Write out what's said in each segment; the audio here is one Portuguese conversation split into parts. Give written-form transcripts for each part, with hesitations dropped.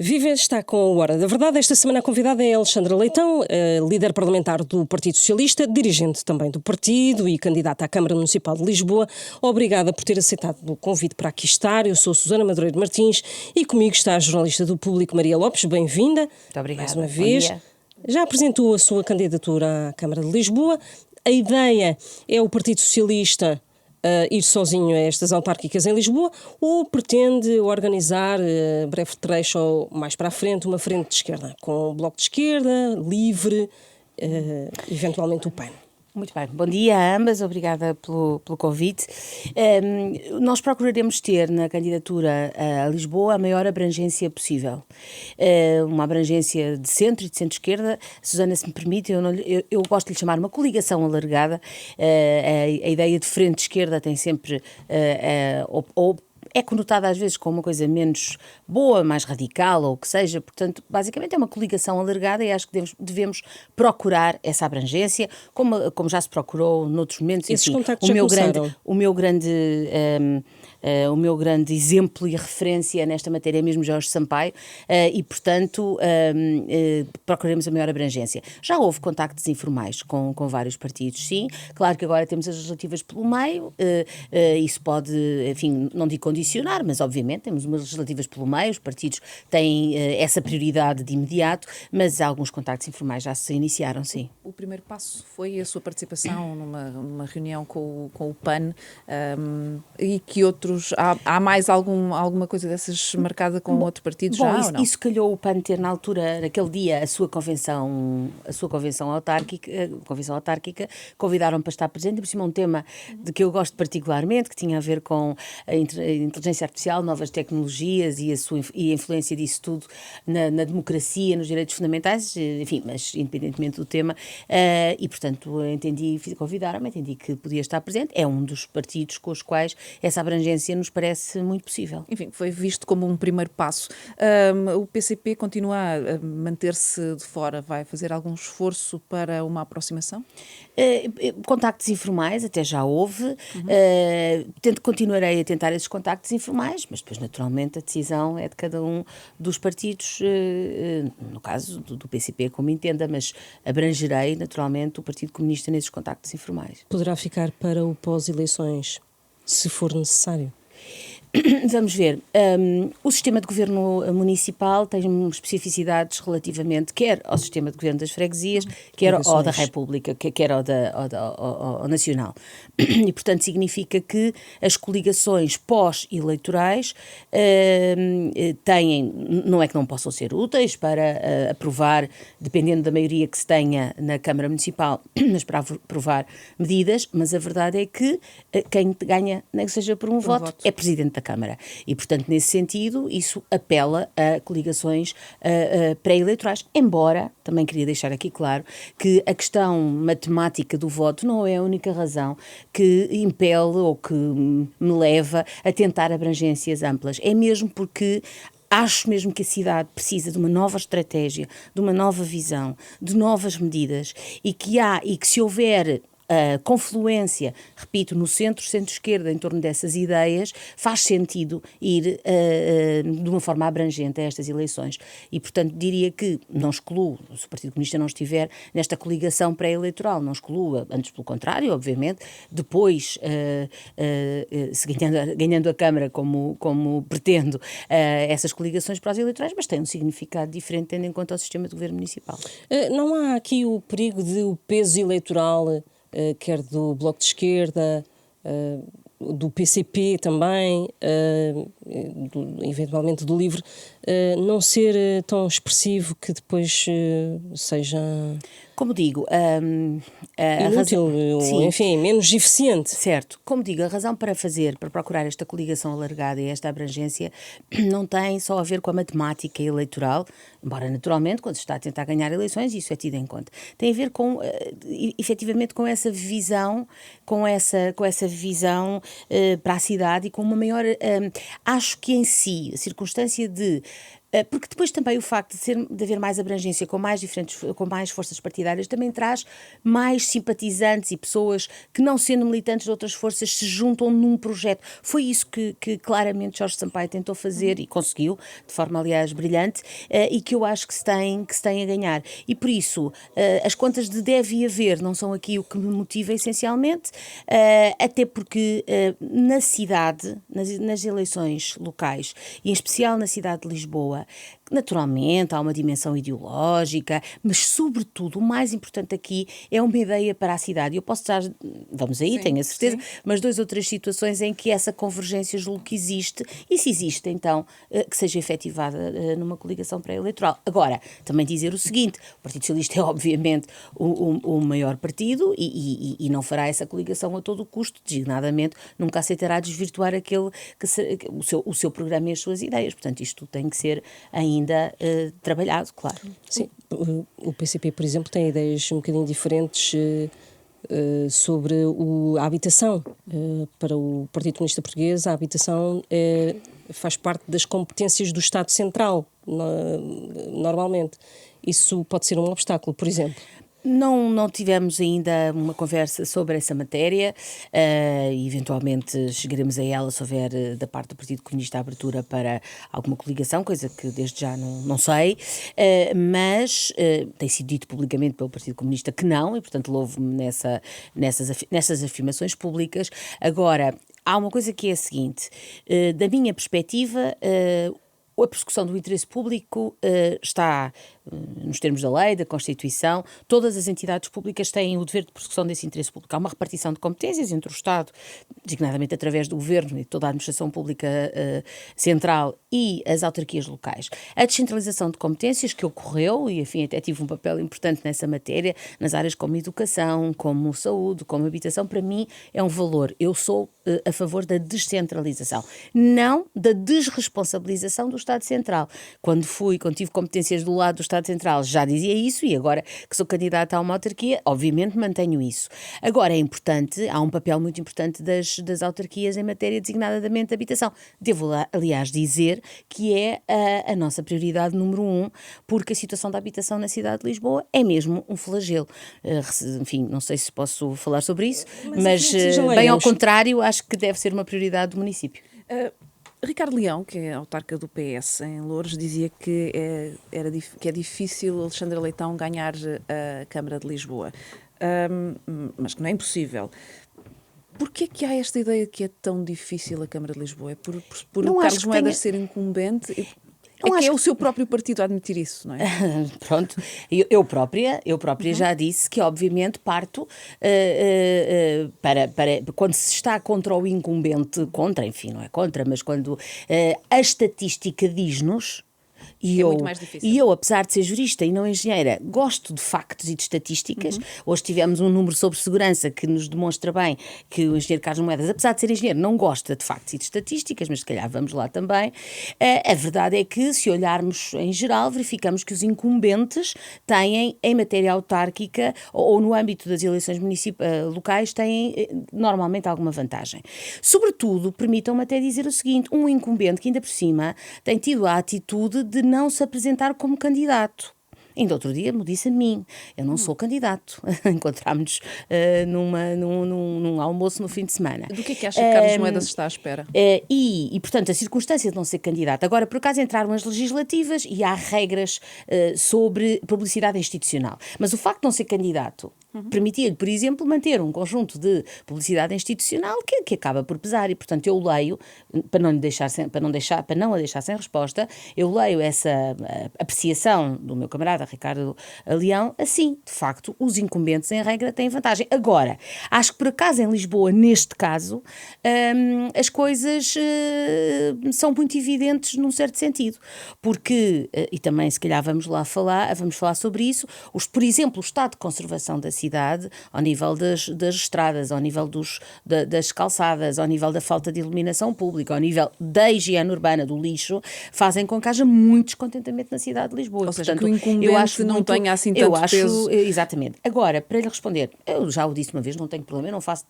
Viva está com a Hora da Verdade. Esta semana a convidada é Alexandra Leitão, líder parlamentar do Partido Socialista, dirigente também do partido e candidata à Câmara Municipal de Lisboa. Obrigada por ter aceitado o convite para aqui estar. Eu sou Susana Madureira Martins e comigo está a jornalista do Público Maria Lopes. Bem-vinda. Muito obrigada. Mais uma vez. Bom dia. Já apresentou a sua candidatura à Câmara de Lisboa. A ideia é o Partido Socialista ir sozinho a estas autárquicas em Lisboa, ou pretende organizar breve trecho ou mais para a frente uma frente de esquerda, com o Bloco de Esquerda, Livre, eventualmente o PAN? Muito bem. Bom dia a ambas, obrigada pelo convite. Nós procuraremos ter na candidatura a Lisboa a maior abrangência possível. Uma abrangência de centro e de centro-esquerda. Susana, se me permite, eu gosto de lhe chamar uma coligação alargada. A ideia de frente de esquerda tem sempre é conotada às vezes com uma coisa menos boa, mais radical ou o que seja, portanto, basicamente é uma coligação alargada e acho que devemos procurar essa abrangência, como já se procurou noutros momentos. Esses enfim, contactos já começaram? O meu grande exemplo e referência nesta matéria é mesmo Jorge Sampaio e, portanto, procuraremos a maior abrangência. Já houve contactos informais com vários partidos, sim. Claro que agora temos as legislativas pelo meio, isso pode, enfim, não digo condicionar, mas obviamente temos umas legislativas pelo meio, os partidos têm essa prioridade de imediato, mas alguns contactos informais já se iniciaram, sim. O primeiro passo foi a sua participação numa reunião com o PAN e que outros... Há mais alguma coisa dessas marcada com outros partidos já ou não? Isso calhou o PAN ter na altura, naquele dia, a sua convenção autárquica, convidaram para estar presente, e por cima um tema de que eu gosto particularmente, que tinha a ver com a inteligência artificial, novas tecnologias e a influência disso tudo na democracia, nos direitos fundamentais, enfim, mas independentemente do tema, e portanto convidaram-me, entendi que podia estar presente. É um dos partidos com os quais essa abrangência nos parece muito possível. Enfim, foi visto como um primeiro passo. O PCP continua a manter-se de fora, vai fazer algum esforço para uma aproximação? Contactos informais até já houve, continuarei a tentar esses contactos informais, mas depois naturalmente a decisão é de cada um dos partidos, no caso do PCP, como entenda, mas abrangerei naturalmente o Partido Comunista nesses contactos informais. Poderá ficar para o pós-eleições, se for necessário? Vamos ver. O sistema de governo municipal tem especificidades relativamente quer ao sistema de governo das freguesias, quer ao da República, quer ao nacional. E, portanto, significa que as coligações pós-eleitorais têm, não é que não possam ser úteis para aprovar, dependendo da maioria que se tenha na Câmara Municipal, mas para aprovar medidas, mas a verdade é que quem ganha, nem que seja por um voto, é Presidente da Câmara. E, portanto, nesse sentido, isso apela a coligações pré-eleitorais, embora, também queria deixar aqui claro, que a questão matemática do voto não é a única razão que impele ou que me leva a tentar abrangências amplas. É mesmo porque acho mesmo que a cidade precisa de uma nova estratégia, de uma nova visão, de novas medidas e que se houver confluência, repito, no centro-esquerda em torno dessas ideias, faz sentido ir de uma forma abrangente a estas eleições. E, portanto, diria que não excluo, se o Partido Comunista não estiver nesta coligação pré-eleitoral, não excluo, antes pelo contrário, obviamente, depois, se ganhando a Câmara como pretendo, essas coligações pró-eleitorais, mas tem um significado diferente tendo em conta o sistema de governo municipal. Não há aqui o perigo de o peso eleitoral, quer do Bloco de Esquerda, do PCP também, eventualmente do Livre, não ser tão expressivo que depois seja... Como digo, inútil, enfim, menos eficiente. Certo. Como digo, a razão para procurar esta coligação alargada e esta abrangência não tem só a ver com a matemática eleitoral, embora naturalmente, quando se está a tentar ganhar eleições, isso é tido em conta. Tem a ver com, efetivamente, com essa visão, para a cidade e com uma maior... acho que em si, a circunstância de Porque depois também o facto de haver mais abrangência com mais forças partidárias também traz mais simpatizantes e pessoas que, não sendo militantes de outras forças, se juntam num projeto. Foi isso que claramente Jorge Sampaio tentou fazer e conseguiu, de forma aliás brilhante, e que eu acho que se tem a ganhar. E por isso, as contas de deve e haver não são aqui o que me motiva essencialmente, até porque na cidade, nas eleições locais, e em especial na cidade de Lisboa, naturalmente há uma dimensão ideológica, mas sobretudo o mais importante aqui é uma ideia para a cidade. Eu posso dar, vamos aí, Sim, tenho a certeza, sim. mas 2 ou 3 situações em que essa convergência julgo que existe, e se existe então que seja efetivada numa coligação pré-eleitoral. Agora, também dizer o seguinte, o Partido Socialista é obviamente o maior partido e não fará essa coligação a todo o custo, designadamente nunca aceitará desvirtuar o seu programa e as suas ideias. Portanto, isto tem que ser ainda trabalhado, claro. Sim, o PCP, por exemplo, tem ideias um bocadinho diferentes sobre a habitação. Para o Partido Comunista Português, a habitação faz parte das competências do Estado Central, normalmente. Isso pode ser um obstáculo, por exemplo. Não tivemos ainda uma conversa sobre essa matéria, eventualmente chegaremos a ela se houver da parte do Partido Comunista a abertura para alguma coligação, coisa que desde já não sei, mas tem sido dito publicamente pelo Partido Comunista que não, e portanto louvo-me nessas afirmações públicas. Agora, há uma coisa que é a seguinte, da minha perspectiva, a persecução do interesse público está nos termos da lei, da Constituição. Todas as entidades públicas têm o dever de persecução desse interesse público. Há uma repartição de competências entre o Estado, designadamente através do Governo e toda a administração pública central, e as autarquias locais. A descentralização de competências que ocorreu, e enfim até tive um papel importante nessa matéria, nas áreas como educação, como saúde, como habitação, para mim é um valor. Eu sou a favor da descentralização, não da desresponsabilização do Estado Central. Quando tive competências do lado do Estado Central já dizia isso, e agora que sou candidata a uma autarquia, obviamente mantenho isso. Agora é importante, há um papel muito importante das autarquias em matéria designadamente de habitação. Devo, aliás, dizer que é a nossa prioridade número 1, porque a situação da habitação na cidade de Lisboa é mesmo um flagelo. Enfim, não sei se posso falar sobre isso, mas bem ao contrário, acho que deve ser uma prioridade do município. Ricardo Leão, que é autarca do PS em Loures, dizia que é difícil Alexandre Leitão ganhar a Câmara de Lisboa, mas que não é impossível. Porquê que há esta ideia que é tão difícil a Câmara de Lisboa? É por o Carlos Moedas ser incumbente? É o seu próprio partido a admitir isso, não é? Pronto, eu própria já disse que obviamente parto para quando se está contra o incumbente, enfim, não é contra, mas quando a estatística diz-nos. Muito mais difícil. E eu, apesar de ser jurista e não engenheira, gosto de factos e de estatísticas. Hoje tivemos um número sobre segurança que nos demonstra bem que o engenheiro Carlos Moedas, apesar de ser engenheiro, não gosta de factos e de estatísticas, mas se calhar vamos lá também. A verdade é que, se olharmos em geral, verificamos que os incumbentes têm, em matéria autárquica ou no âmbito das eleições locais, têm normalmente alguma vantagem. Sobretudo, permitam-me até dizer o seguinte, um incumbente que ainda por cima tem tido a atitude de não se apresentar como candidato. Ainda outro dia me disse a mim, eu não sou candidato. Encontrámos-nos num almoço no fim de semana. Do que é que acha que Carlos Moedas está à espera? E, portanto, a circunstância de não ser candidato. Agora, por acaso, entraram as legislativas e há regras sobre publicidade institucional. Mas o facto de não ser candidato permitia-lhe, por exemplo, manter um conjunto de publicidade institucional que acaba por pesar. E, portanto, eu leio, para não a deixar sem resposta, eu leio essa apreciação do meu camarada Ricardo Leão assim. De facto, os incumbentes, em regra, têm vantagem. Agora, acho que por acaso em Lisboa, neste caso, as coisas são muito evidentes num certo sentido. Porque, e também se calhar vamos falar sobre isso, por exemplo, o estado de conservação da cidade cidade, ao nível das estradas, ao nível das calçadas, ao nível da falta de iluminação pública, ao nível da higiene urbana, do lixo, fazem com que haja muito descontentamento na cidade de Lisboa. Ou seja, portanto, que o incumbente não tenha assim tanto peso. Exatamente. Agora, para lhe responder, eu já o disse uma vez, não tenho problema, eu não faço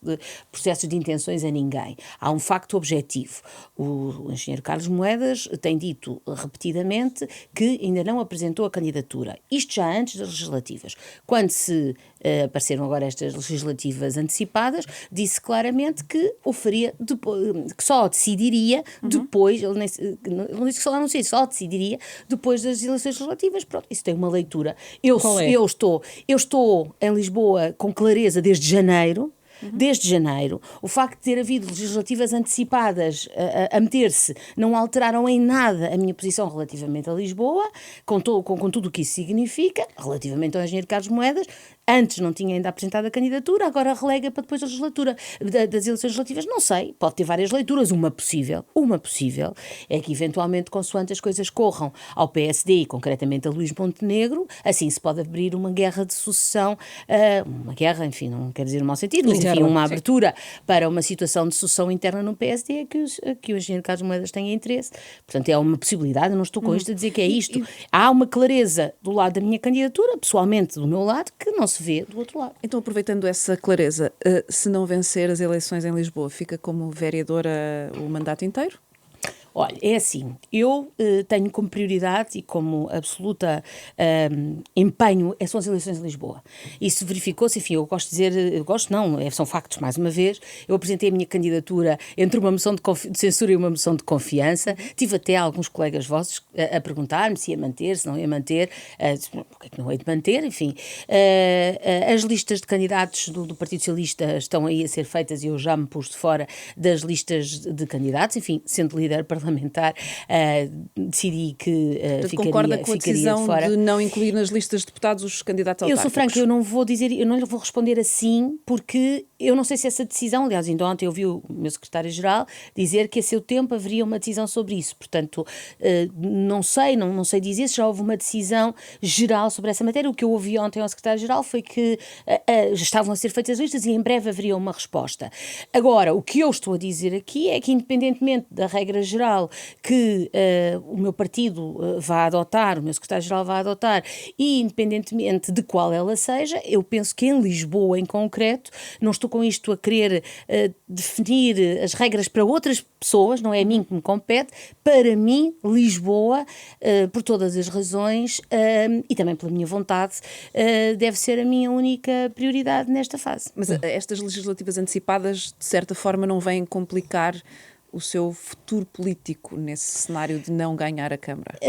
processos de intenções a ninguém. Há um facto objetivo. O engenheiro Carlos Moedas tem dito repetidamente que ainda não apresentou a candidatura. Isto já antes das legislativas. Quando se apareceram agora estas legislativas antecipadas, disse claramente que o faria depois, que só decidiria depois, ele não disse que só anunciaria, só decidiria depois das eleições legislativas. Pronto, isso tem uma leitura. Eu estou em Lisboa com clareza desde janeiro. Desde janeiro, o facto de ter havido legislativas antecipadas a meter-se não alteraram em nada a minha posição relativamente a Lisboa, com tudo o que isso significa, relativamente ao engenheiro Carlos Moedas. Antes não tinha ainda apresentado a candidatura, agora relega para depois da legislatura das eleições legislativas. Não sei, pode ter várias leituras. Uma possível é que eventualmente, consoante as coisas corram ao PSD e concretamente a Luís Montenegro, assim se pode abrir uma guerra de sucessão, uma guerra, enfim, não quer dizer no mau sentido, mas enfim, uma abertura para uma situação de sucessão interna no PSD que o engenheiro Carlos Moedas tenha interesse. Portanto, é uma possibilidade, eu não estou com isto a dizer que é isto. Há uma clareza do lado da minha candidatura, pessoalmente do meu lado, que não se vê do outro lado. Então, aproveitando essa clareza, se não vencer as eleições em Lisboa, fica como vereadora o mandato inteiro? Olha, é assim, eu tenho como prioridade e como absoluta empenho são as eleições em Lisboa. Isso verificou-se, enfim, eu gosto de dizer, são factos mais uma vez, eu apresentei a minha candidatura entre uma moção de censura e uma moção de confiança, tive até alguns colegas vossos a perguntar-me se ia manter, se não ia manter, porque é que não hei de manter, enfim. As listas de candidatos do Partido Socialista estão aí a ser feitas e eu já me pus de fora das listas de candidatos, enfim, sendo líder parlamentar, decidi que concorda com a decisão de fora. De não incluir nas listas de deputados os candidatos autárquicos? Eu sou franco, eu não lhe vou responder assim, porque eu não sei se essa decisão, aliás, ainda ontem eu vi o meu secretário-geral dizer que a seu tempo haveria uma decisão sobre isso, portanto, não sei dizer se já houve uma decisão geral sobre essa matéria. O que eu ouvi ontem ao secretário-geral foi que estavam a ser feitas as listas e em breve haveria uma resposta. Agora, o que eu estou a dizer aqui é que, independentemente da regra geral que o meu partido vai adotar, o meu secretário-geral vai adotar, e independentemente de qual ela seja, eu penso que em Lisboa, em concreto, não estou com isto a querer definir as regras para outras pessoas, não é a mim que me compete. Para mim, Lisboa, por todas as razões e também pela minha vontade, deve ser a minha única prioridade nesta fase. Mas estas legislativas antecipadas, de certa forma, não vêm complicar o seu futuro político nesse cenário de não ganhar a Câmara?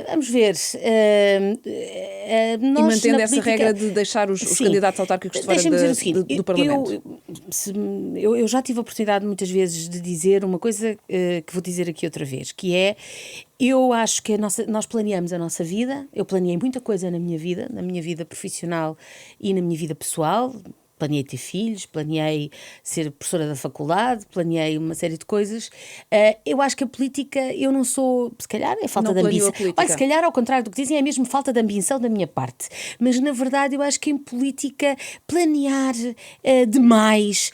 Vamos ver. E mantendo essa regra de deixar os candidatos autárquicos de fora do Parlamento? Eu já tive a oportunidade muitas vezes de dizer uma coisa que vou dizer aqui outra vez, que é: eu acho que nós planeamos a nossa vida. Eu planeei muita coisa na minha vida profissional e na minha vida pessoal. Planeei ter filhos, planeei ser professora da faculdade, planeei uma série de coisas. Eu acho que a política, eu não sou, se calhar é falta de ambição. Olha, se calhar ao contrário do que dizem, é mesmo falta de ambição da minha parte. Mas na verdade eu acho que em política planear demais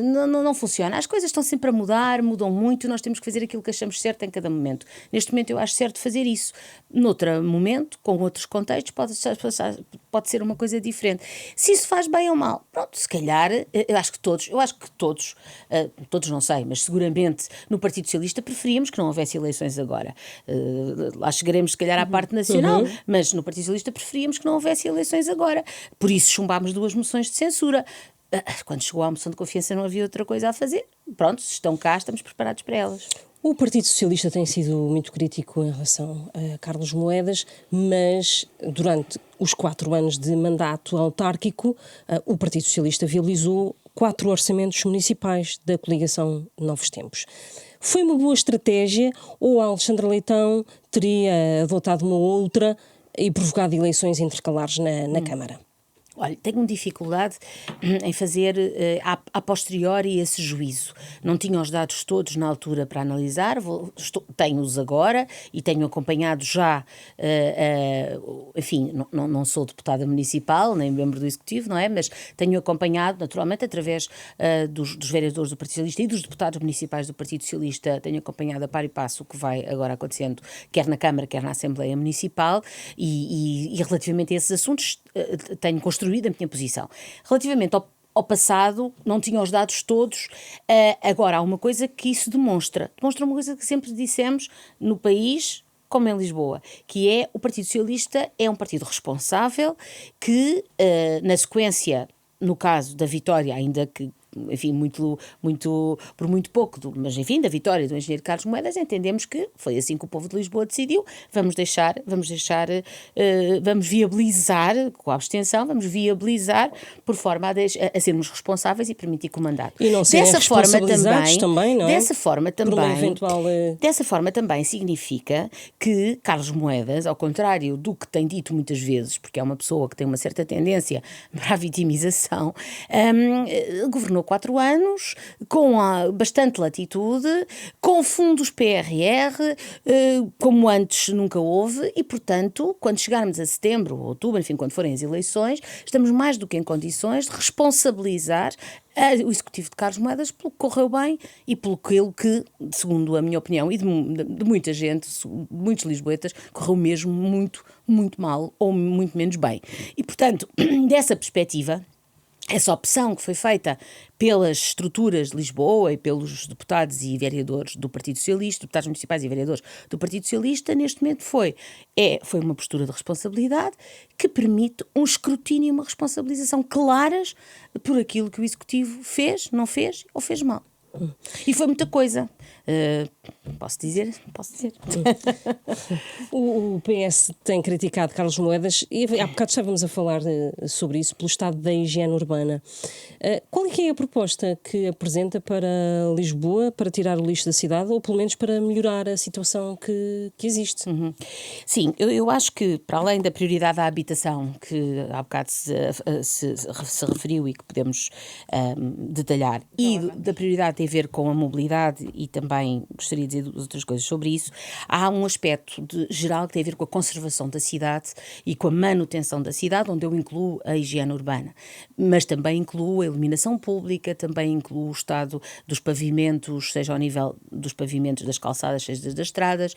não funciona. As coisas estão sempre a mudar, mudam muito, nós temos que fazer aquilo que achamos certo em cada momento. Neste momento eu acho certo fazer isso. Noutro momento, com outros contextos, pode ser uma coisa diferente. Se isso faz bem ou mal, pronto, se calhar, eu acho que todos, não sei, mas seguramente no Partido Socialista preferíamos que não houvesse eleições agora. Lá chegaremos se calhar à parte nacional, mas no Partido Socialista preferíamos que não houvesse eleições agora. Por isso chumbámos 2 moções de censura. Quando chegou à moção de confiança não havia outra coisa a fazer. Pronto, se estão cá, estamos preparados para elas. O Partido Socialista tem sido muito crítico em relação a Carlos Moedas, mas durante os 4 anos de mandato autárquico, o Partido Socialista viabilizou 4 orçamentos municipais da coligação Novos Tempos. Foi uma boa estratégia ou a Alexandra Leitão teria adotado uma outra e provocado eleições intercalares na Câmara? Olha, tenho dificuldade em fazer a posteriori esse juízo. Não tinha os dados todos na altura para analisar, tenho-os agora e tenho acompanhado já, enfim, não sou deputada municipal, nem membro do Executivo, não é? Mas tenho acompanhado, naturalmente, através dos vereadores do Partido Socialista e dos deputados municipais do Partido Socialista, tenho acompanhado a par e passo o que vai agora acontecendo, quer na Câmara, quer na Assembleia Municipal, e relativamente a esses assuntos tenho construído a minha posição. Relativamente ao passado, não tinha os dados todos. Agora, há uma coisa que isso demonstra uma coisa que sempre dissemos no país, como em Lisboa, que é o Partido Socialista é um partido responsável que, na sequência, no caso da vitória, ainda que, enfim, por muito pouco, mas enfim, da vitória do engenheiro Carlos Moedas, entendemos que foi assim que o povo de Lisboa decidiu, vamos viabilizar, com a abstenção, vamos viabilizar por forma a sermos responsáveis e permitir que o mandato. E não serem responsabilizados também, não é? Dessa forma também, por uma eventual... Dessa forma também significa que Carlos Moedas, ao contrário do que tem dito muitas vezes, porque é uma pessoa que tem uma certa tendência para a vitimização, governou 4 anos, com bastante latitude, com fundos PRR, como antes nunca houve, e, portanto, quando chegarmos a setembro ou outubro, enfim, quando forem as eleições, estamos mais do que em condições de responsabilizar o Executivo de Carlos Moedas pelo que correu bem e pelo que, segundo a minha opinião e de muita gente, de muitos lisboetas, correu mesmo muito, muito mal ou muito menos bem. E, portanto, dessa perspectiva, essa opção que foi feita pelas estruturas de Lisboa e pelos deputados e vereadores do Partido Socialista, deputados municipais e vereadores do Partido Socialista, neste momento foi uma postura de responsabilidade que permite um escrutínio e uma responsabilização claras por aquilo que o Executivo fez, não fez ou fez mal. E foi muita coisa. Posso dizer? O PS tem criticado Carlos Moedas e há bocado estávamos a falar sobre isso, pelo estado da higiene urbana. Qual é que é a proposta que apresenta para Lisboa, para tirar o lixo da cidade ou pelo menos para melhorar a situação que existe? Sim, eu acho que para além da prioridade à habitação, que há bocado se referiu e que podemos detalhar, e da prioridade tem a ver com a mobilidade e também gostaria de dizer outras coisas sobre isso, há um aspecto geral que tem a ver com a conservação da cidade e com a manutenção da cidade, onde eu incluo a higiene urbana, mas também incluo a iluminação pública, também incluo o estado dos pavimentos, seja ao nível dos pavimentos das calçadas, seja das estradas,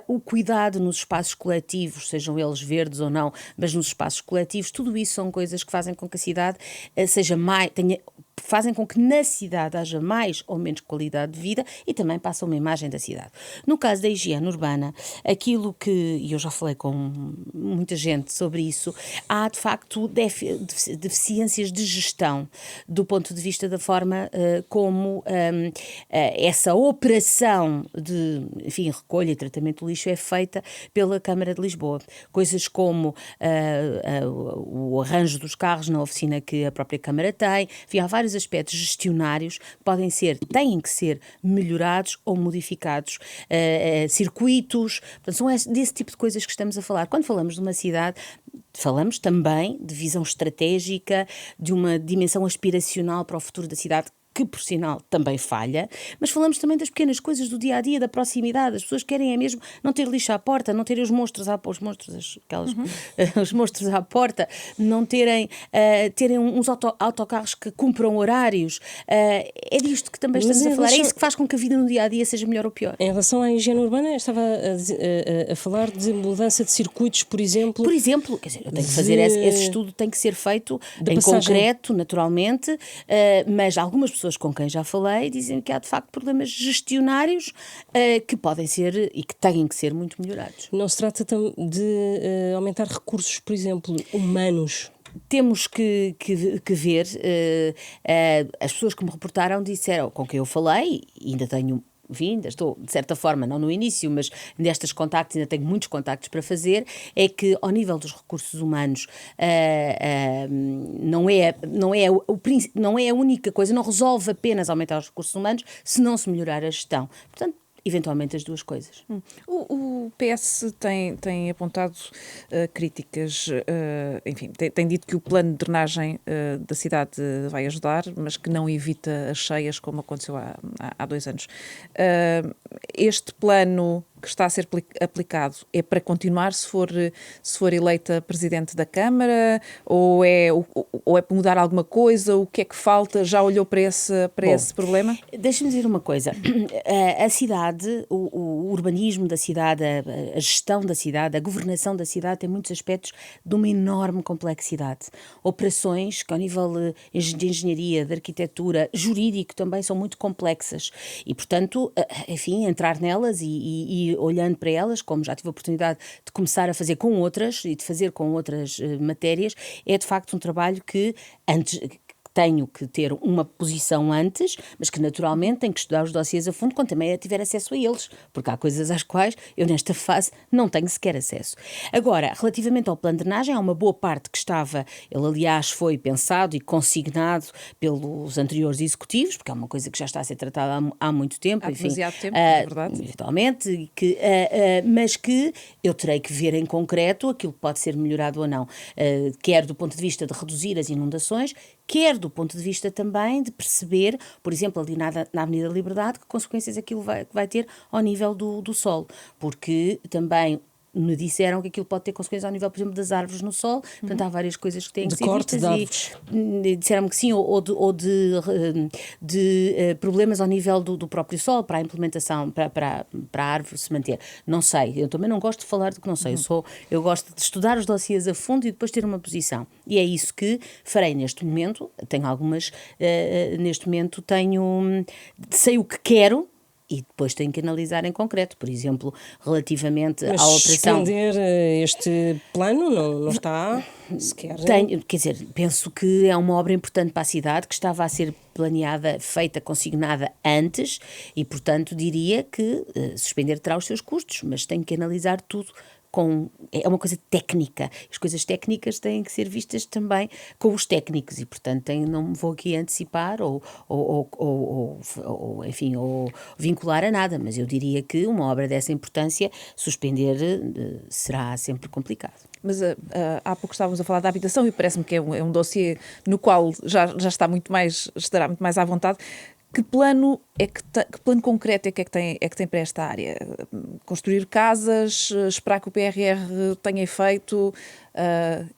o cuidado nos espaços coletivos, sejam eles verdes ou não, mas nos espaços coletivos, tudo isso são coisas que fazem com que a cidade fazem com que na cidade haja mais ou menos qualidade de vida e também passa uma imagem da cidade. No caso da higiene urbana, e eu já falei com muita gente sobre isso, há de facto deficiências de gestão do ponto de vista da forma como essa operação de, enfim, recolha e tratamento do lixo é feita pela Câmara de Lisboa. Coisas como o arranjo dos carros na oficina que a própria Câmara tem, enfim, há vários aspectos gestionários que têm que ser melhorados ou modificados, circuitos, portanto, são desse tipo de coisas que estamos a falar. Quando falamos de uma cidade, falamos também de visão estratégica, de uma dimensão aspiracional para o futuro da cidade, que por sinal também falha, mas falamos também das pequenas coisas do dia-a-dia, da proximidade. As pessoas querem mesmo não ter lixo à porta, não terem os monstros à porta, não terem uns autocarros que cumpram horários. É disto que também estamos a falar. É isso que faz com que a vida no dia-a-dia seja melhor ou pior. Em relação à higiene urbana, eu estava a falar de mudança de circuitos, por exemplo. Por exemplo, quer dizer, eu tenho que fazer esse estudo, tem que ser feito em concreto, naturalmente, mas algumas pessoas com quem já falei dizem que há de facto problemas gestionários que podem ser e que têm que ser muito melhorados. Não se trata de aumentar recursos, por exemplo, humanos? Temos que ver, as pessoas que me reportaram disseram, com quem eu falei, e ainda tenho, enfim, ainda estou, de certa forma, não no início, mas nestes contactos, ainda tenho muitos contactos para fazer, é que ao nível dos recursos humanos não é a única coisa, não resolve apenas aumentar os recursos humanos se não se melhorar a gestão. Portanto, eventualmente as duas coisas. O PS tem apontado críticas, enfim, tem dito que o plano de drenagem da cidade vai ajudar, mas que não evita as cheias, como aconteceu há 2 anos. Este plano que está a ser aplicado é para continuar se for eleita Presidente da Câmara, ou é para mudar alguma coisa? O que é que falta? Já olhou para esse problema? Deixa-me dizer uma coisa. A cidade, o urbanismo da cidade, a gestão da cidade, a governação da cidade tem muitos aspectos de uma enorme complexidade. Operações que ao nível de engenharia, de arquitetura, jurídico também são muito complexas e, portanto, enfim, entrar nelas e olhando para elas, como já tive a oportunidade de começar a fazer com outras e de fazer com outras matérias, é de facto um trabalho que antes tenho que ter uma posição antes, mas que naturalmente tenho que estudar os dossiês a fundo quando também tiver acesso a eles, porque há coisas às quais eu nesta fase não tenho sequer acesso. Agora, relativamente ao plano de drenagem, há uma boa parte que estava, ele aliás foi pensado e consignado pelos anteriores executivos, porque é uma coisa que já está a ser tratada há muito tempo. Há enfim, demasiado tempo, é verdade. eventualmente, mas que eu terei que ver em concreto aquilo que pode ser melhorado ou não, quer do ponto de vista de reduzir as inundações, quer do ponto de vista também de perceber, por exemplo, ali na Avenida da Liberdade, que consequências aquilo vai ter ao nível do solo, porque também me disseram que aquilo pode ter consequências ao nível, por exemplo, das árvores no solo, portanto há várias coisas que têm que ser corte vistas de árvores. e disseram-me que sim, ou de problemas ao nível do próprio solo, para a implementação, para a árvore se manter. Não sei, eu também não gosto de falar do que não sei, eu gosto de estudar os dossiês a fundo e depois ter uma posição. E é isso que farei neste momento, tenho algumas, neste momento sei o que quero, e depois tenho que analisar em concreto, por exemplo, relativamente Mas à operação. suspender este plano não está sequer. Quer dizer, penso que é uma obra importante para a cidade, que estava a ser planeada, feita, consignada antes e, portanto, diria que suspender terá os seus custos, mas tenho que analisar tudo. É uma coisa técnica. As coisas técnicas têm que ser vistas também com os técnicos e, portanto, não me vou aqui antecipar enfim, vincular a nada, mas eu diria que uma obra dessa importância, suspender será sempre complicado. Mas há pouco estávamos a falar da habitação e parece-me que é um dossiê no qual já estará muito mais à vontade. Que plano concreto é que tem para esta área? Construir casas, esperar que o PRR tenha efeito,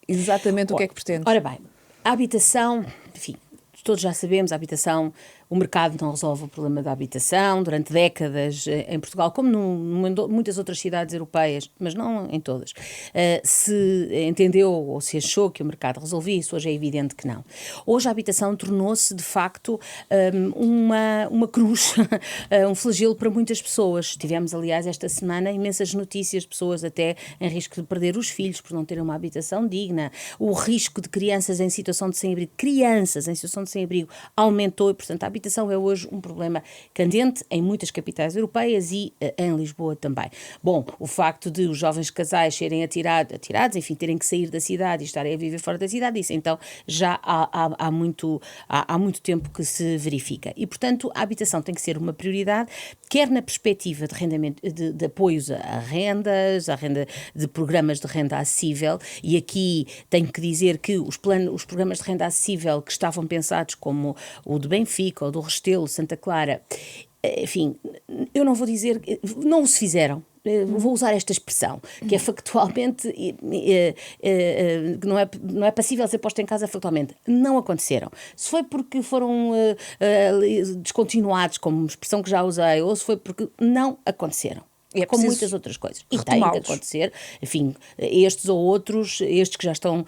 exatamente o que é que pretende? Ora bem, a habitação, enfim, todos já sabemos, a habitação, o mercado não resolve o problema da habitação durante décadas em Portugal, como em muitas outras cidades europeias, mas não em todas. Se entendeu ou se achou que o mercado resolvia isso, hoje é evidente que não. Hoje a habitação tornou-se, de facto, uma cruz, um flagelo para muitas pessoas. Tivemos, aliás, esta semana imensas notícias, pessoas até em risco de perder os filhos por não terem uma habitação digna. O risco de crianças em situação de sem-abrigo, aumentou e, portanto, a habitação é hoje um problema candente em muitas capitais europeias e em Lisboa também. Bom, o facto de os jovens casais serem atirados, enfim, terem que sair da cidade e estarem a viver fora da cidade, isso então já há muito tempo que se verifica. E, portanto, a habitação tem que ser uma prioridade, quer na perspectiva de rendimento, de apoios a rendas, de programas de renda acessível, e aqui tenho que dizer que os programas de renda acessível que estavam pensados como o de Benfica, ou do Restelo, Santa Clara, enfim, eu não vou dizer, não se fizeram. Vou usar esta expressão, que é factualmente, não é passível de ser posta em causa factualmente. Não aconteceram. Se foi porque foram descontinuados, como expressão que já usei, ou se foi porque não aconteceram. É como muitas outras coisas. E tem que acontecer, enfim, estes ou outros, estes que já estão,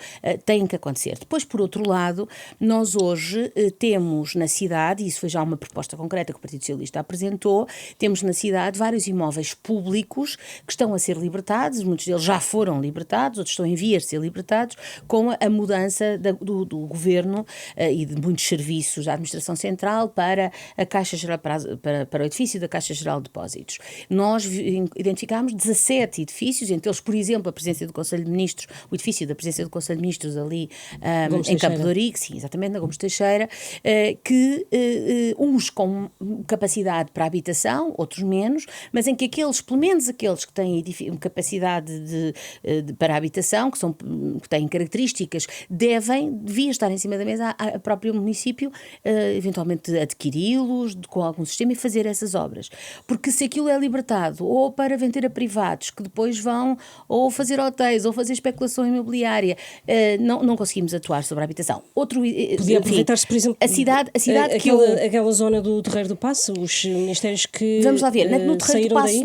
têm que acontecer. Depois, por outro lado, nós hoje temos na cidade, e isso foi já uma proposta concreta que o Partido Socialista apresentou, temos na cidade vários imóveis públicos que estão a ser libertados, muitos deles já foram libertados, outros estão em vias de ser libertados, com a mudança do governo e de muitos serviços da Administração Central para a Caixa Geral, para o edifício da Caixa Geral de Depósitos. Nós identificámos 17 edifícios, entre eles, por exemplo, a presença do Conselho de Ministros, o edifício da presença do Conselho de Ministros ali em Campo de Ourique, sim, exatamente, na Gomes Teixeira, que uns com capacidade para habitação, outros menos, mas em que pelo menos aqueles que têm capacidade para habitação, que têm características, devia estar em cima da mesa a próprio município, eventualmente adquiri-los com algum sistema e fazer essas obras. Porque se aquilo é libertado ou para vender a privados, que depois vão ou fazer hotéis ou fazer especulação imobiliária, não conseguimos atuar sobre a habitação. Podia aproveitar-se, por exemplo, a cidade aquela zona do Terreiro do Paço, os ministérios que vamos lá ver, no Terreiro do Paço daí?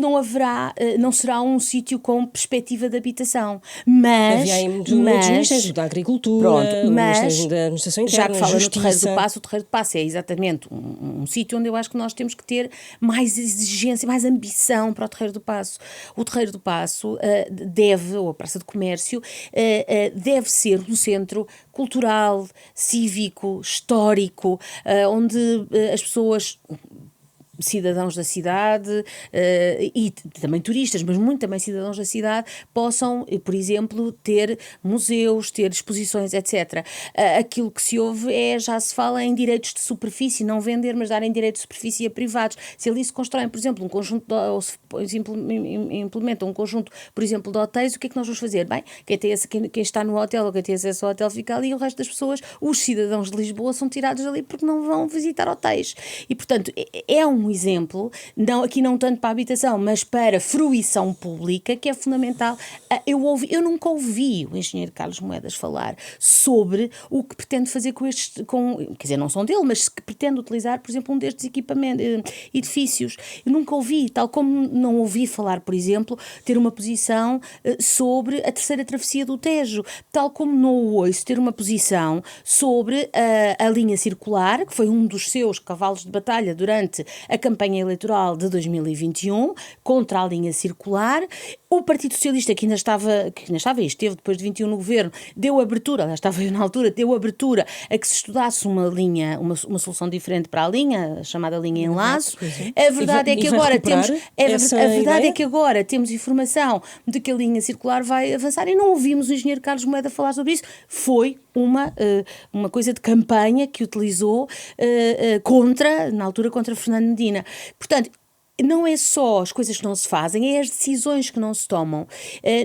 não será um sítio com perspectiva de habitação, mas... Havia aí muitos ministérios da Agricultura, pronto, mas, da Administração Interna, já que fala Justiça. no Terreiro do Paço, o Terreiro do Paço é exatamente um sítio onde eu acho que nós temos que ter mais exigência, mais ambição para o Terreiro do Paço. O Terreiro do Paço ou a Praça de Comércio, deve ser um centro cultural, cívico, histórico, onde as pessoas, cidadãos da cidade e também turistas, mas muito também cidadãos da cidade, possam, por exemplo, ter museus, ter exposições, etc. Aquilo que se ouve já se fala em direitos de superfície, não vender, mas darem direito de superfície a privados. Se ali se constroem, por exemplo, um conjunto, ou se implementam um conjunto, por exemplo, de hotéis, o que é que nós vamos fazer? Bem, quem está no hotel ou quem tem acesso ao hotel fica ali, e o resto das pessoas, os cidadãos de Lisboa, são tirados dali porque não vão visitar hotéis. E, portanto, é um exemplo, aqui não tanto para a habitação, mas para fruição pública, que é fundamental. Eu nunca ouvi o engenheiro Carlos Moedas falar sobre o que pretende fazer quer dizer, não são dele, mas que pretende utilizar, por exemplo, um destes edifícios. Eu nunca ouvi, tal como não ouvi falar, por exemplo, ter uma posição sobre a terceira travessia do Tejo, tal como não o ouço ter uma posição sobre a linha circular, que foi um dos seus cavalos de batalha durante a campanha eleitoral de 2021, contra a linha circular. O Partido Socialista, que ainda estava e esteve depois de 21 no governo, deu abertura, estava eu na altura, deu abertura a que se estudasse uma linha, uma solução diferente para a linha, a chamada linha em laço. A verdade é que agora temos informação de que a linha circular vai avançar e não ouvimos o engenheiro Carlos Moedas falar sobre isso. Foi uma coisa de campanha que utilizou na altura contra Fernando Medina. Portanto, não é só as coisas que não se fazem, é as decisões que não se tomam.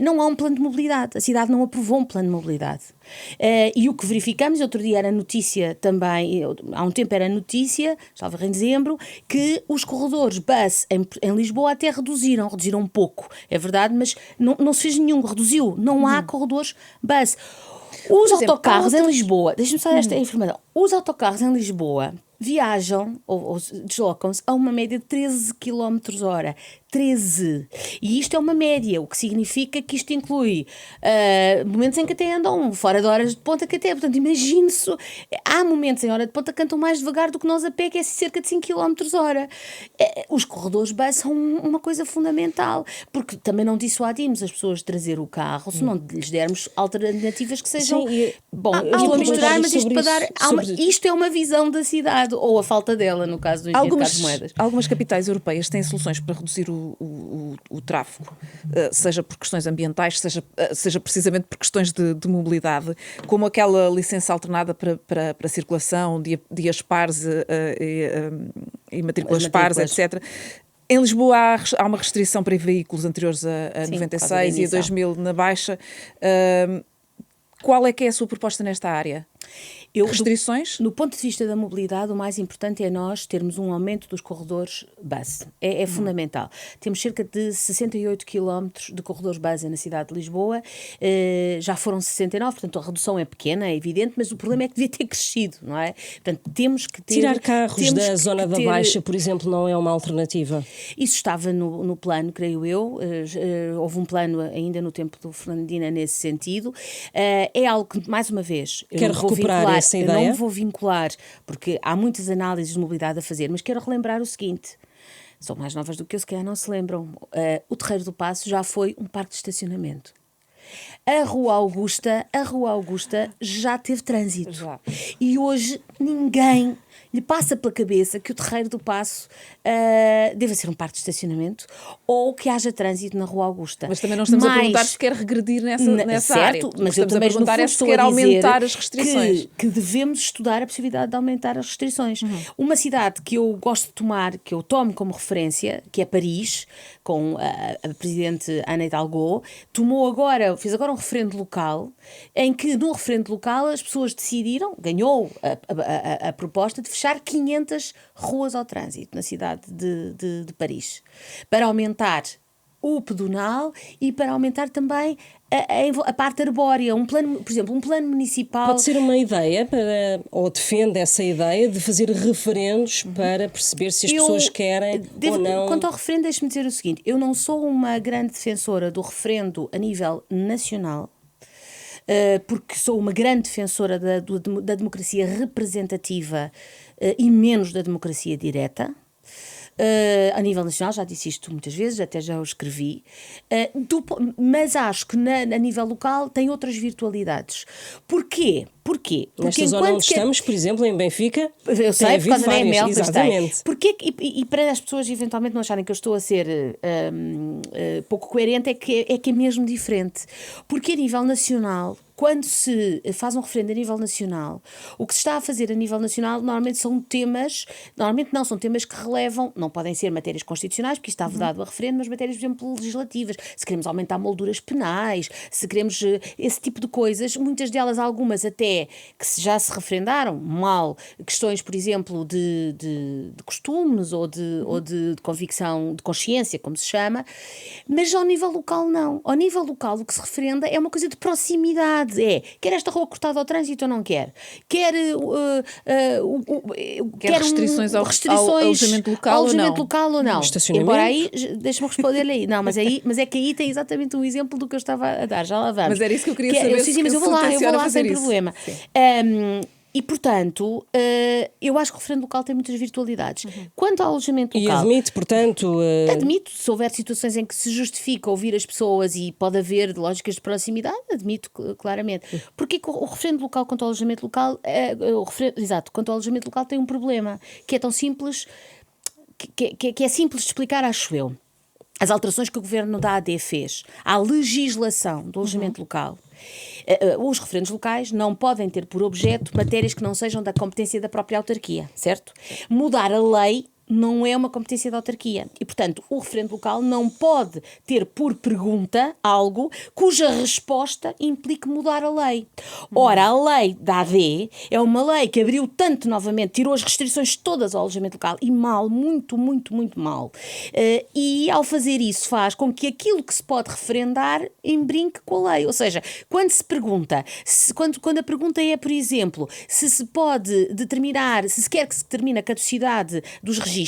Não há um plano de mobilidade. A cidade não aprovou um plano de mobilidade. E o que verificamos, outro dia era notícia também, há um tempo era notícia, estava em dezembro, que os corredores bus em Lisboa até reduziram um pouco, é verdade, mas não se fez nenhum, reduziu. Não há corredores bus. Os autocarros em Lisboa, deixa-me só esta informação, os autocarros em Lisboa viajam ou deslocam-se a uma média de 13 km/h. 13. E isto é uma média, o que significa que isto inclui momentos em que até andam fora de horas de ponta que até, portanto, imagine-se, há momentos em hora de ponta que andam mais devagar do que nós a pé, que é cerca de 5 km/h. Os corredores bus são uma coisa fundamental, porque também não dissuadimos as pessoas de trazer o carro se não lhes dermos alternativas que sejam... eu estou a misturar, mas isto para dar... Isto é uma visão da cidade, ou a falta dela, no caso do engenheiro Carlos Moedas. Algumas capitais europeias têm soluções para reduzir o tráfego, seja por questões ambientais, seja precisamente por questões de mobilidade, como aquela licença alternada para circulação, dias pares e matrículas pares, etc. Em Lisboa há uma restrição para veículos anteriores a 96 e a 2000 na Baixa. Qual é que é a sua proposta nesta área? Restrições? No ponto de vista da mobilidade, o mais importante é nós termos um aumento dos corredores bus. É fundamental. Temos cerca de 68 km de corredores bus na cidade de Lisboa. Já foram 69, portanto a redução é pequena, é evidente, mas o problema é que devia ter crescido, não é? Portanto, temos que ter... Tirar carros da zona da Baixa, por exemplo, não é uma alternativa? Isso estava no plano, creio eu. Houve um plano ainda no tempo do Fernando Medina nesse sentido. É algo que, mais uma vez, quero recuperar essa ideia. Eu não vou vincular, porque há muitas análises de mobilidade a fazer, mas quero relembrar o seguinte, são mais novas do que eu, se calhar não se lembram, o Terreiro do Paço já foi um parque de estacionamento. A Rua Augusta já teve trânsito. Já. E hoje ninguém lhe passa pela cabeça que o Terreiro do Paço deva ser um parque de estacionamento ou que haja trânsito na Rua Augusta. Mas também não estamos a perguntar se quer regredir nessa área. Certo, mas eu estamos também a perguntar no fundo se quer aumentar as restrições. que devemos estudar a possibilidade de aumentar as restrições. Uma cidade que eu gosto de tomar, que eu tomo como referência, que é Paris, com a presidente Anne Hidalgo, fez agora um referendo local, em que no referendo local as pessoas decidiram, ganhou a proposta de fechar 500 ruas ao trânsito na cidade de Paris, para aumentar o pedonal e para aumentar também a parte arbórea. Por exemplo, um plano municipal... Pode ser uma ideia, ou defende essa ideia, de fazer referendos para perceber se as pessoas querem ou não... Quanto ao referendo, deixe-me dizer o seguinte, eu não sou uma grande defensora do referendo a nível nacional, porque sou uma grande defensora da democracia representativa e menos da democracia direta. A nível nacional, já disse isto muitas vezes, até já o escrevi, mas acho que a nível local tem outras virtualidades. Porquê? Porque nesta zona onde estamos, por exemplo, em Benfica, eu sei, por causa da EML, exatamente. E para as pessoas eventualmente não acharem que eu estou a ser pouco coerente, é que é mesmo diferente. Porque a nível nacional, quando se faz um referendo a nível nacional, o que se está a fazer a nível nacional normalmente são temas que relevam, não podem ser matérias constitucionais, porque isto está vedado a referendo, mas matérias, por exemplo, legislativas. Se queremos aumentar molduras penais, se queremos esse tipo de coisas, muitas delas, algumas até que já se referendaram mal, questões, por exemplo, de costumes ou de convicção, de consciência, como se chama, mas ao nível local não. Ao nível local o que se referenda é uma coisa de proximidade. Quer esta rua cortada ao trânsito ou não quer? Quer restrições ao alojamento local ou não? Estacionamento. Embora aí, deixa-me responder-lhe aí. Não, mas é que aí tem exatamente um exemplo do que eu estava a dar. Já lá vamos. Mas era isso que eu queria saber. Sim, mas eu vou lá sem problema. E, portanto, eu acho que o referendo local tem muitas virtualidades. Quanto ao alojamento local... E admite, portanto... Admito, se houver situações em que se justifica ouvir as pessoas e pode haver lógicas de proximidade, admito claramente. Porque o referendo local quanto ao alojamento local... quanto ao alojamento local tem um problema, que é tão simples... Que é simples de explicar, acho eu. As alterações que o Governo da AD fez à legislação do alojamento local... Os referendos locais não podem ter por objeto matérias que não sejam da competência da própria autarquia, certo? Mudar a lei não é uma competência da autarquia e, portanto, o referendo local não pode ter por pergunta algo cuja resposta implique mudar a lei. Ora, a lei da AD é uma lei que abriu tanto novamente, tirou as restrições todas ao alojamento local e mal, muito, muito, muito mal. E ao fazer isso faz com que aquilo que se pode referendar embrinque com a lei. Ou seja, quando se pergunta, quando a pergunta é, por exemplo, se pode determinar, se quer que se determine a caducidade dos registros,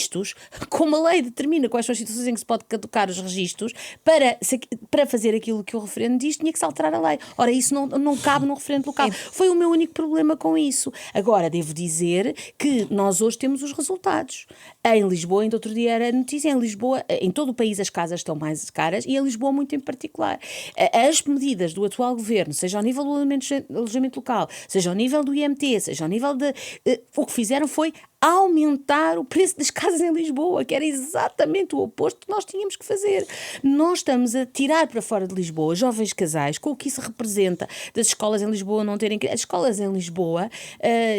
como a lei determina quais são as situações em que se pode caducar os registros, para fazer aquilo que o referendo diz, tinha que se alterar a lei. Ora, isso não cabe no referendo local. Foi o meu único problema com isso. Agora, devo dizer que nós hoje temos os resultados. Em Lisboa, ainda outro dia era notícia, em Lisboa, em todo o país as casas estão mais caras e em Lisboa muito em particular. As medidas do atual governo, seja ao nível do alojamento local, seja ao nível do IMT, seja ao nível o que fizeram foi aumentar o preço das casas em Lisboa, que era exatamente o oposto que nós tínhamos que fazer. Nós estamos a tirar para fora de Lisboa jovens casais, com o que isso representa das escolas em Lisboa não terem... As escolas em Lisboa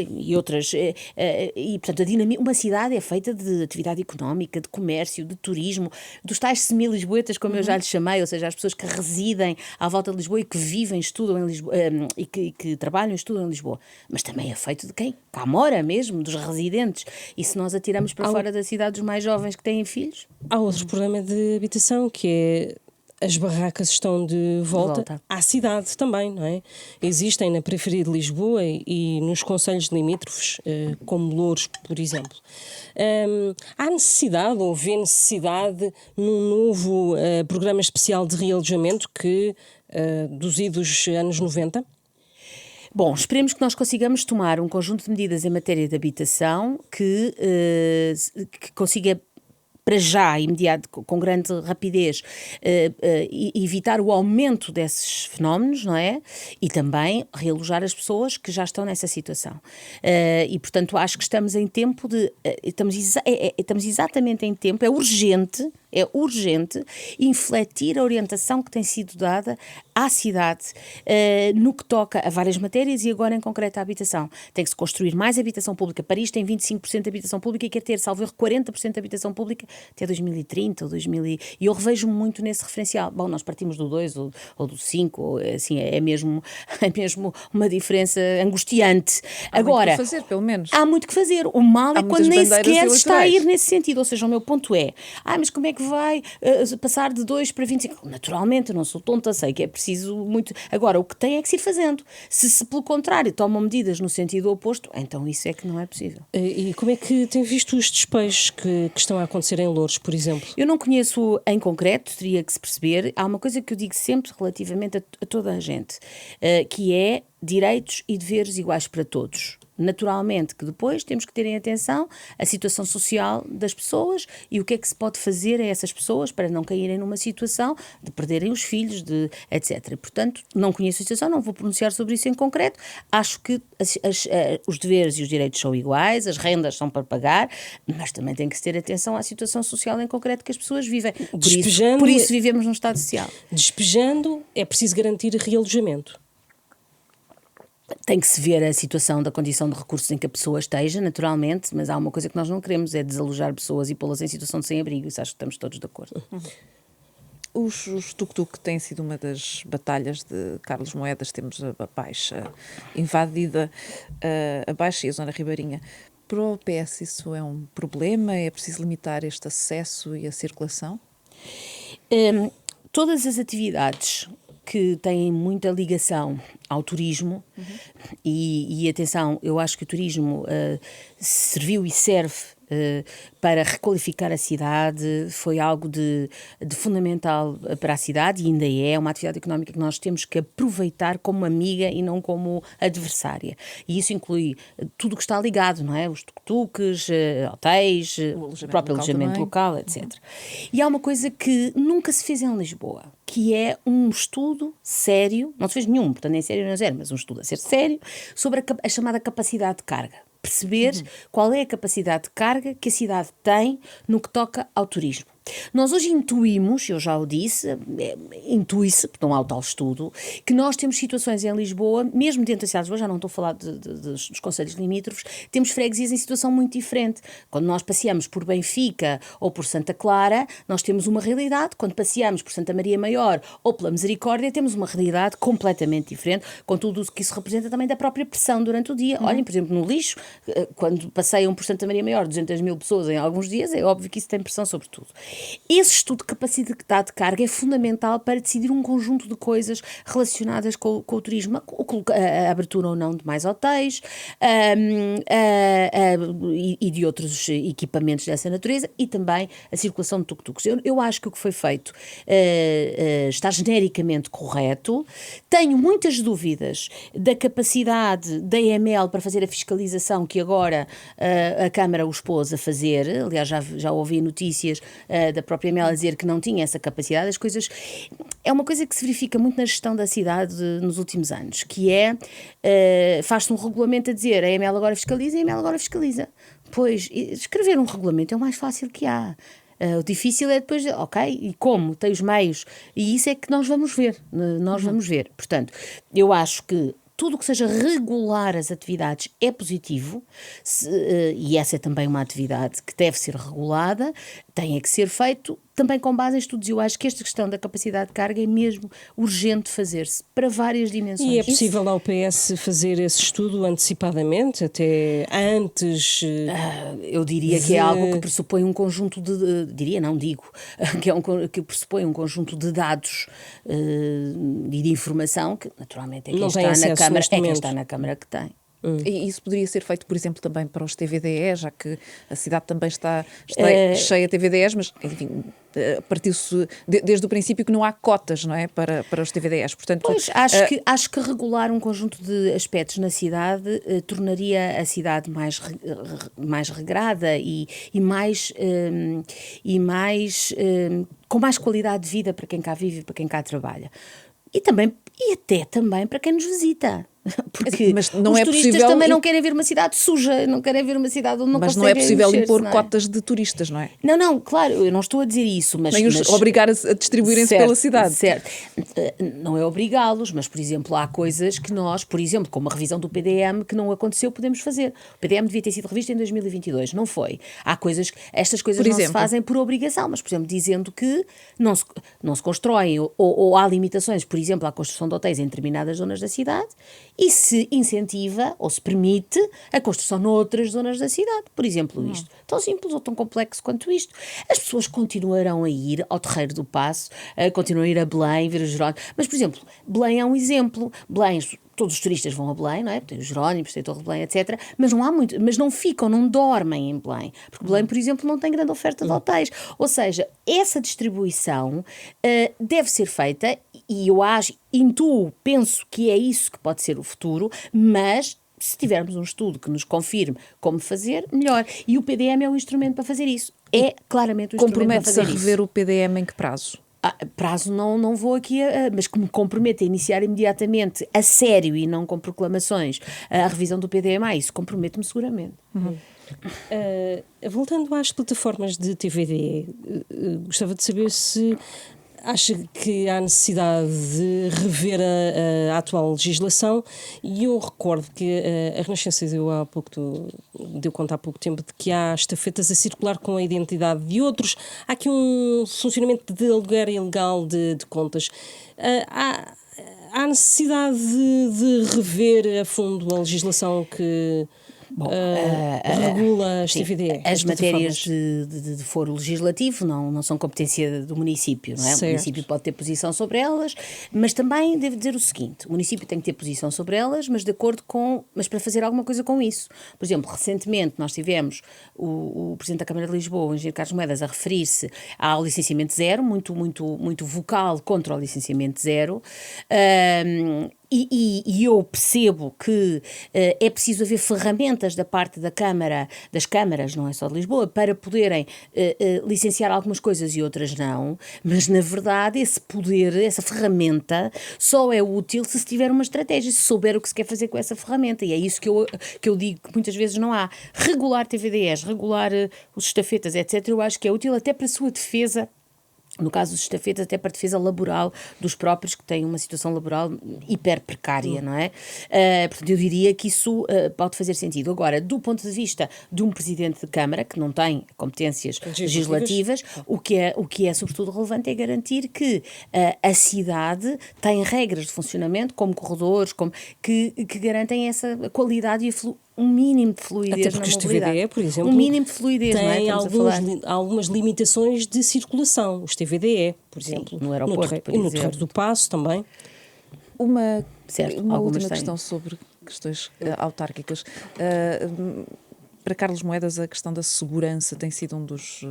e outras... e, portanto, uma cidade é feita de atividade económica, de comércio, de turismo, dos tais semi-lisboetas, como eu já lhes chamei, ou seja, as pessoas que residem à volta de Lisboa e que vivem, estudam em Lisboa, e que trabalham e estudam em Lisboa. Mas também é feito de quem? Cá mora mesmo, dos residentes. E se nós atiramos para fora da cidade os mais jovens que têm filhos? Há outro problema de habitação, que é as barracas estão de volta à cidade também, não é? Existem na periferia de Lisboa e nos concelhos limítrofes, como Louros, por exemplo. Há necessidade, ou vê necessidade, num novo programa especial de realojamento dos idos anos 90? Bom, esperemos que nós consigamos tomar um conjunto de medidas em matéria de habitação que consiga para já, imediato, com grande rapidez, evitar o aumento desses fenómenos, não é? E também realojar as pessoas que já estão nessa situação. E, portanto, acho que estamos em tempo de... Estamos exatamente em tempo, é urgente infletir a orientação que tem sido dada à cidade no que toca a várias matérias e agora em concreto à habitação. Tem que se construir mais habitação pública. Paris tem 25% de habitação pública e quer ter, salvo erro, 40% de habitação pública até 2030 ou 2000. E eu revejo-me muito nesse referencial. Bom, nós partimos do 2 ou do 5, ou, assim, é mesmo uma diferença angustiante. Agora, há muito que fazer, pelo menos. Há muito que fazer. O mal é quando nem sequer se está a ir nesse sentido. Ou seja, o meu ponto é, mas como é que vai passar de 2 para 25? Naturalmente, eu não sou tonta, sei que é preciso muito. Agora, o que tem é que se ir fazendo. Se pelo contrário tomam medidas no sentido oposto, então isso é que não é possível. E como é que tem visto os despejos que estão a acontecer em Loures, por exemplo? Eu não conheço em concreto, teria que se perceber. Há uma coisa que eu digo sempre relativamente a toda a gente, que é direitos e deveres iguais para todos. Naturalmente que depois temos que ter em atenção a situação social das pessoas e o que é que se pode fazer a essas pessoas para não caírem numa situação de perderem os filhos, etc. Portanto, não conheço a situação, não vou pronunciar sobre isso em concreto. Acho que os deveres e os direitos são iguais, as rendas são para pagar, mas também tem que se ter atenção à situação social em concreto que as pessoas vivem. Por isso vivemos num Estado social. Despejando, é preciso garantir realojamento. Tem que se ver a situação da condição de recursos em que a pessoa esteja, naturalmente, mas há uma coisa que nós não queremos, é desalojar pessoas e pô-las em situação de sem-abrigo, isso acho que estamos todos de acordo. Os tuk-tuk têm sido uma das batalhas de Carlos Moedas, temos a Baixa invadida, a Baixa e a Zona Ribeirinha. Para o PS isso é um problema? É preciso limitar este acesso e a circulação? Todas as atividades que têm muita ligação ao turismo, e atenção, eu acho que o turismo serviu e serve para requalificar a cidade, foi algo de fundamental para a cidade e ainda é uma atividade económica que nós temos que aproveitar como amiga e não como adversária. E isso inclui tudo o que está ligado, não é? Os tuk-tuks, hotéis, o próprio alojamento local, etc. E há uma coisa que nunca se fez em Lisboa, que é um estudo sério, não se fez nenhum, portanto nem sério nem zero, mas um estudo a ser sério, sobre a chamada capacidade de carga. Perceber qual é a capacidade de carga que a cidade tem no que toca ao turismo. Nós hoje intuímos, eu já o disse, intui-se, porque não há o tal estudo, que nós temos situações em Lisboa, mesmo dentro da cidade de Lisboa, já não estou a falar dos concelhos limítrofes, temos freguesias em situação muito diferente. Quando nós passeamos por Benfica ou por Santa Clara, nós temos uma realidade. Quando passeamos por Santa Maria Maior ou pela Misericórdia, temos uma realidade completamente diferente, com tudo o que isso representa também da própria pressão durante o dia. Olhem, por exemplo, no lixo, quando passeiam por Santa Maria Maior 200 mil pessoas em alguns dias, é óbvio que isso tem pressão sobre tudo. Esse estudo de capacidade de carga é fundamental para decidir um conjunto de coisas relacionadas com o turismo, a abertura ou não de mais hotéis e de outros equipamentos dessa natureza e também a circulação de tuk-tuks. Eu acho que o que foi feito está genericamente correto. Tenho muitas dúvidas da capacidade da EML para fazer a fiscalização que agora a Câmara os pôs a fazer. Aliás, já ouvi notícias da própria EML a dizer que não tinha essa capacidade. As coisas... É uma coisa que se verifica muito na gestão da cidade nos últimos anos, que é, faz-se um regulamento a dizer a EML agora fiscaliza e a EML agora fiscaliza. Pois, escrever um regulamento é o mais fácil que há. O difícil é depois, ok, e como? Tem os meios? E isso é que nós vamos ver. Vamos ver. Portanto, eu acho que tudo o que seja regular as atividades é positivo, e essa é também uma atividade que deve ser regulada, tem que ser feito também com base em estudos. Eu acho que esta questão da capacidade de carga é mesmo urgente fazer-se para várias dimensões. E é possível ao PS fazer esse estudo antecipadamente, até antes? Eu diria que é algo que pressupõe um conjunto que pressupõe um conjunto de dados e de informação que naturalmente é quem está na Câmara que tem. E isso poderia ser feito, por exemplo, também para os TVDE, já que a cidade também está cheia de TVDEs, mas, enfim, partiu-se desde o princípio que não há cotas, não é, para os TVDEs. Portanto, pois, acho que regular um conjunto de aspectos na cidade tornaria a cidade mais regrada e com mais qualidade de vida para quem cá vive e para quem cá trabalha. E até também para quem nos visita. Porque mas não os é turistas possível também não querem ver uma cidade suja, não querem ver uma cidade onde não mas conseguem não é possível mexer-se, impor não é? cotas de turistas, não é? Não, claro, eu não estou a dizer isso, mas... Nem os obrigar a distribuírem-se pela cidade. Certo, não é obrigá-los, mas, por exemplo, há coisas que nós, por exemplo, como a revisão do PDM, que não aconteceu, podemos fazer. O PDM devia ter sido revisto em 2022, não foi. Há coisas, estas coisas não se fazem por obrigação, mas, por exemplo, dizendo que não se constroem, ou há limitações, por exemplo, à construção de hotéis em determinadas zonas da cidade, e se incentiva, ou se permite, a construção noutras zonas da cidade. Por exemplo, isto. Tão simples ou tão complexo quanto isto. As pessoas continuarão a ir ao Terreiro do Paço, continuam a ir a Belém, ver os Jerónimos. Mas, por exemplo, Belém é um exemplo. Belém, todos os turistas vão a Belém, não é? Tem os Jerónimos, tem a Torre de Belém, etc. Mas não ficam, não dormem em Belém. Porque Belém, por exemplo, não tem grande oferta de hotéis. Ou seja, essa distribuição deve ser feita, e eu penso que é isso que pode ser o futuro, mas se tivermos um estudo que nos confirme como fazer, melhor. E o PDM é um instrumento para fazer isso. É claramente um instrumento para fazer isso. Compromete-se a rever o PDM em que prazo? Prazo não vou aqui, mas que me comprometo a iniciar imediatamente, a sério e não com proclamações, a revisão do PDM, isso comprometo-me seguramente. Voltando às plataformas de TVD, gostava de saber se acha que há necessidade de rever a atual legislação, e eu recordo que a Renascença deu conta há pouco tempo de que há estafetas a circular com a identidade de outros. Há aqui um funcionamento de aluguer ilegal de contas. Há necessidade de rever a fundo a legislação que regula as TVD. As matérias de foro legislativo não são competência do município, não é? Certo. O município pode ter posição sobre elas, mas também devo dizer o seguinte: o município tem que ter posição sobre elas, mas mas para fazer alguma coisa com isso. Por exemplo, recentemente nós tivemos o Presidente da Câmara de Lisboa, o Engenheiro Carlos Moedas, a referir-se ao licenciamento zero, muito vocal contra o licenciamento zero. E eu percebo que é preciso haver ferramentas da parte das câmaras, não é só de Lisboa, para poderem licenciar algumas coisas e outras não, mas na verdade esse poder, essa ferramenta só é útil se tiver uma estratégia, se souber o que se quer fazer com essa ferramenta, e é isso que eu digo que muitas vezes não há. Regular TVDEs, regular os estafetas, etc., eu acho que é útil até para a sua defesa. No caso dos estafetas, até para a defesa laboral dos próprios que têm uma situação laboral hiper precária, não é? Portanto, eu diria que isso pode fazer sentido. Agora, do ponto de vista de um presidente de Câmara que não tem competências legislativas, o que é sobretudo relevante é garantir que a cidade tem regras de funcionamento, como corredores, que garantem essa qualidade e um mínimo de fluidez. Até porque na os mobilidade. TVDE, por exemplo, um mínimo de fluidez, tem não é? algumas limitações de circulação. Os TVDE, por exemplo. No aeroporto, por exemplo. No Terreiro do Paço também. Uma algumas última têm. questão sobre questões autárquicas. Para Carlos Moedas, a questão da segurança tem sido um dos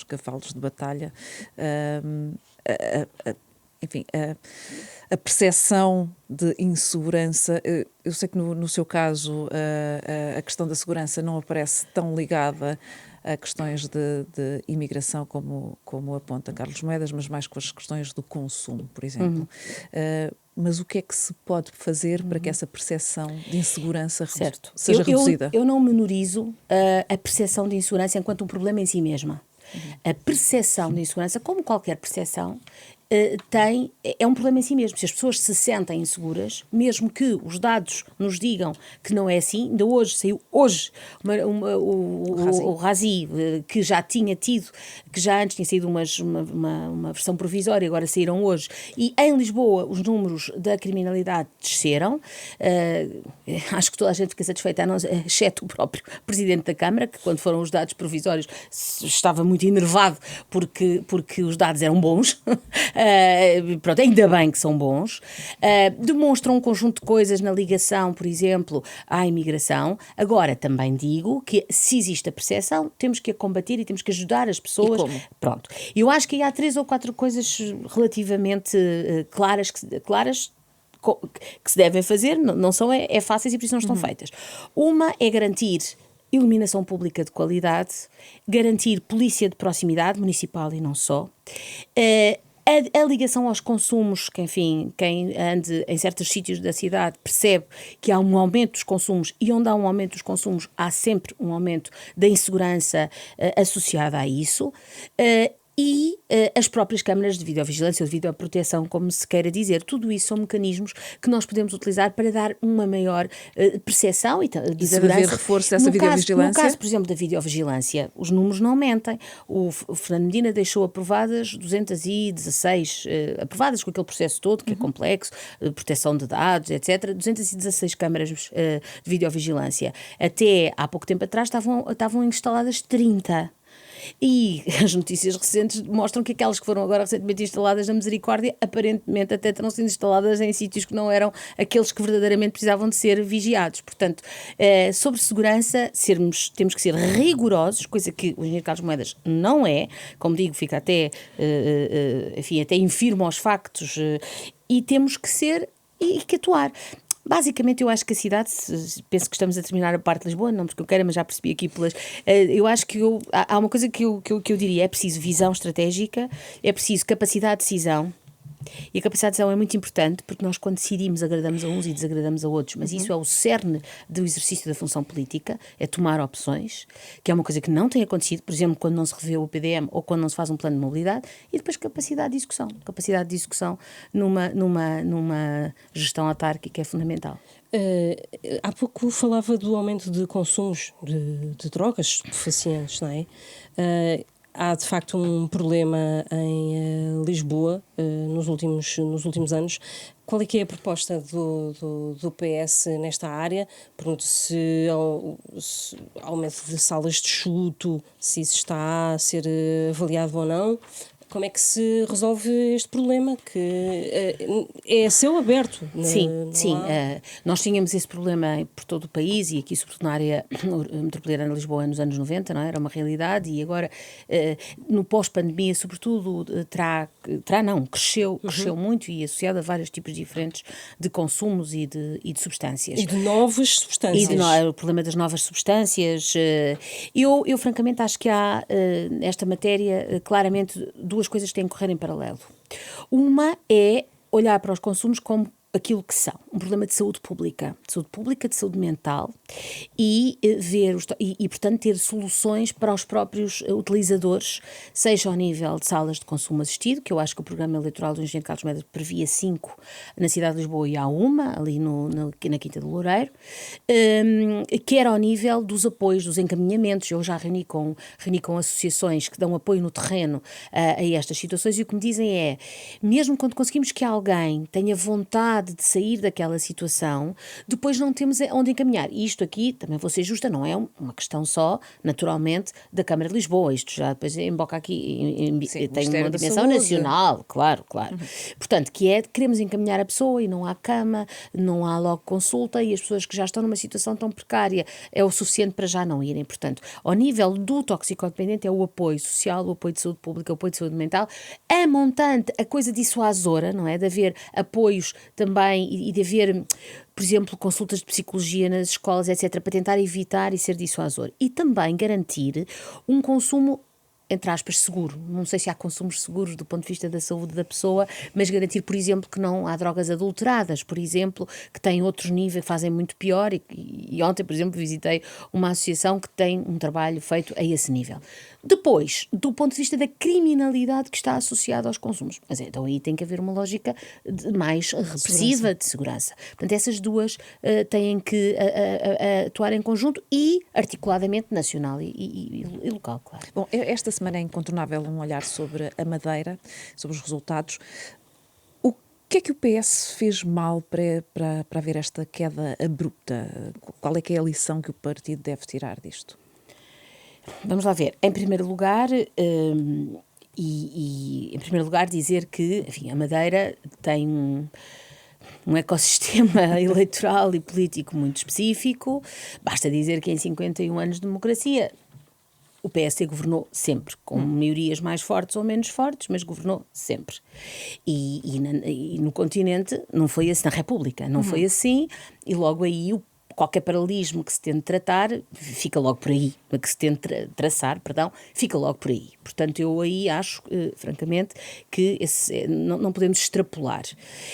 cavalos de batalha. Enfim, a percepção de insegurança, eu sei que no seu caso a questão da segurança não aparece tão ligada a questões de imigração como aponta Carlos Moedas, mas mais com as questões do consumo, por exemplo. Mas o que é que se pode fazer para que essa percepção de insegurança seja reduzida? Eu não menorizo a percepção de insegurança enquanto um problema em si mesma. A percepção de insegurança, como qualquer percepção, é um problema em si mesmo. Se as pessoas se sentem inseguras, mesmo que os dados nos digam que não é assim, ainda hoje saiu o Razi, que já tinha tido, que já antes tinha saído uma versão provisória, agora saíram hoje, e em Lisboa os números da criminalidade desceram. Acho que toda a gente fica satisfeita, exceto o próprio Presidente da Câmara, que quando foram os dados provisórios estava muito enervado porque os dados eram bons. Pronto, ainda bem que são bons. Demonstram um conjunto de coisas na ligação, por exemplo, à imigração. Agora, também digo que se existe a percepção, temos que a combater e temos que ajudar as pessoas. E como? Pronto. Eu acho que aí há 3 ou 4 coisas relativamente claras que se devem fazer, não são fáceis e por isso não estão feitas. Uma é garantir iluminação pública de qualidade, garantir polícia de proximidade, municipal e não só, a ligação aos consumos, que enfim, quem ande em certos sítios da cidade percebe que há um aumento dos consumos, e onde há um aumento dos consumos há sempre um aumento da insegurança associada a isso, e as próprias câmaras de videovigilância ou de videoproteção, como se queira dizer. Tudo isso são mecanismos que nós podemos utilizar para dar uma maior percepção e de deve haver segurança. reforço dessa No videovigilância? caso, por exemplo, da videovigilância, os números não mentem. O Fernando Medina deixou aprovadas 216, aprovadas com aquele processo todo, que é complexo, proteção de dados, etc., 216 câmaras de videovigilância. Até há pouco tempo atrás estavam instaladas 30. E as notícias recentes mostram que aquelas que foram agora recentemente instaladas na Misericórdia, aparentemente até terão sido instaladas em sítios que não eram aqueles que verdadeiramente precisavam de ser vigiados. Portanto, sobre segurança, temos que ser rigorosos, coisa que o engenheiro Carlos Moedas não é, como digo, fica até, enfim, até infirmo aos factos, e temos que ser e que atuar. Basicamente, eu acho que a cidade, penso que estamos a terminar a parte de Lisboa, não porque eu quero, mas já percebi aqui eu acho que há uma coisa que eu diria: é preciso visão estratégica, é preciso capacidade de decisão. E a capacidade de decisão é muito importante, porque nós, quando decidimos, agradamos a uns e desagradamos a outros, mas isso é o cerne do exercício da função política, é tomar opções, que é uma coisa que não tem acontecido, por exemplo, quando não se revê o PDM ou quando não se faz um plano de mobilidade, e depois capacidade de discussão numa gestão autárquica é fundamental. Há pouco falava do aumento de consumos de drogas estupefacientes, não é? Há de facto um problema em Lisboa nos últimos anos. Qual é que é a proposta do PS nesta área? Pergunto se aumento de salas de chuto, se isso está a ser avaliado ou não. Como é que se resolve este problema que é a céu aberto? Sim. Há... Nós tínhamos esse problema por todo o país e aqui, sobretudo na área metropolitana de Lisboa, nos anos 90, não é? Era uma realidade, e agora, no pós-pandemia, sobretudo, cresceu muito, e associado a vários tipos diferentes de consumos e de substâncias. E de novas substâncias. O problema das novas substâncias. Eu francamente, acho que há, nesta matéria, claramente, duas coisas que têm que correr em paralelo. Uma é olhar para os consumos como aquilo que são, um problema de saúde pública, de saúde mental, e portanto ter soluções para os próprios utilizadores, seja ao nível de salas de consumo assistido, que eu acho que o programa eleitoral do engenheiro Carlos Moedas previa 5 na cidade de Lisboa e há uma ali na Quinta do Loureiro, quer ao nível dos apoios, dos encaminhamentos. Eu já reuni com associações que dão apoio no terreno a estas situações, e o que me dizem é, mesmo quando conseguimos que alguém tenha vontade de sair daquela situação, depois não temos onde encaminhar. E isto aqui, também vou ser justa, não é uma questão só, naturalmente, da Câmara de Lisboa. Isto já depois emboca aqui, tem uma dimensão nacional, claro. Portanto, queremos encaminhar a pessoa e não há cama, não há logo consulta, e as pessoas que já estão numa situação tão precária é o suficiente para já não irem. Portanto, ao nível do toxicodependente é o apoio social, o apoio de saúde pública, o apoio de saúde mental, a montante, a coisa dissuasora, não é? De haver apoios também e de haver, por exemplo, consultas de psicologia nas escolas, etc., para tentar evitar e ser dissuasor. E também garantir um consumo, entre aspas, seguro. Não sei se há consumos seguros do ponto de vista da saúde da pessoa, mas garantir, por exemplo, que não há drogas adulteradas, por exemplo, que têm outros níveis, que fazem muito pior, e ontem, por exemplo, visitei uma associação que tem um trabalho feito a esse nível. Depois, do ponto de vista da criminalidade que está associada aos consumos, mas então aí tem que haver uma lógica mais repressiva de segurança. Portanto, essas duas têm que atuar em conjunto e articuladamente nacional e local, claro. Bom, esta semana é incontornável um olhar sobre a Madeira, sobre os resultados. O que é que o PS fez mal para haver esta queda abrupta? Qual é que é a lição que o partido deve tirar disto? Vamos lá ver. Em primeiro lugar, E, em primeiro lugar, dizer que, enfim, a Madeira tem um ecossistema eleitoral e político muito específico. Basta dizer que em 51 anos de democracia o PSD governou sempre, com maiorias mais fortes ou menos fortes, mas governou sempre. E no continente não foi assim, na República não foi assim, e logo aí qualquer paralelismo que se tente tratar fica logo por aí, que se tente traçar, perdão, fica logo por aí. Portanto, eu aí acho, francamente, que não podemos extrapolar.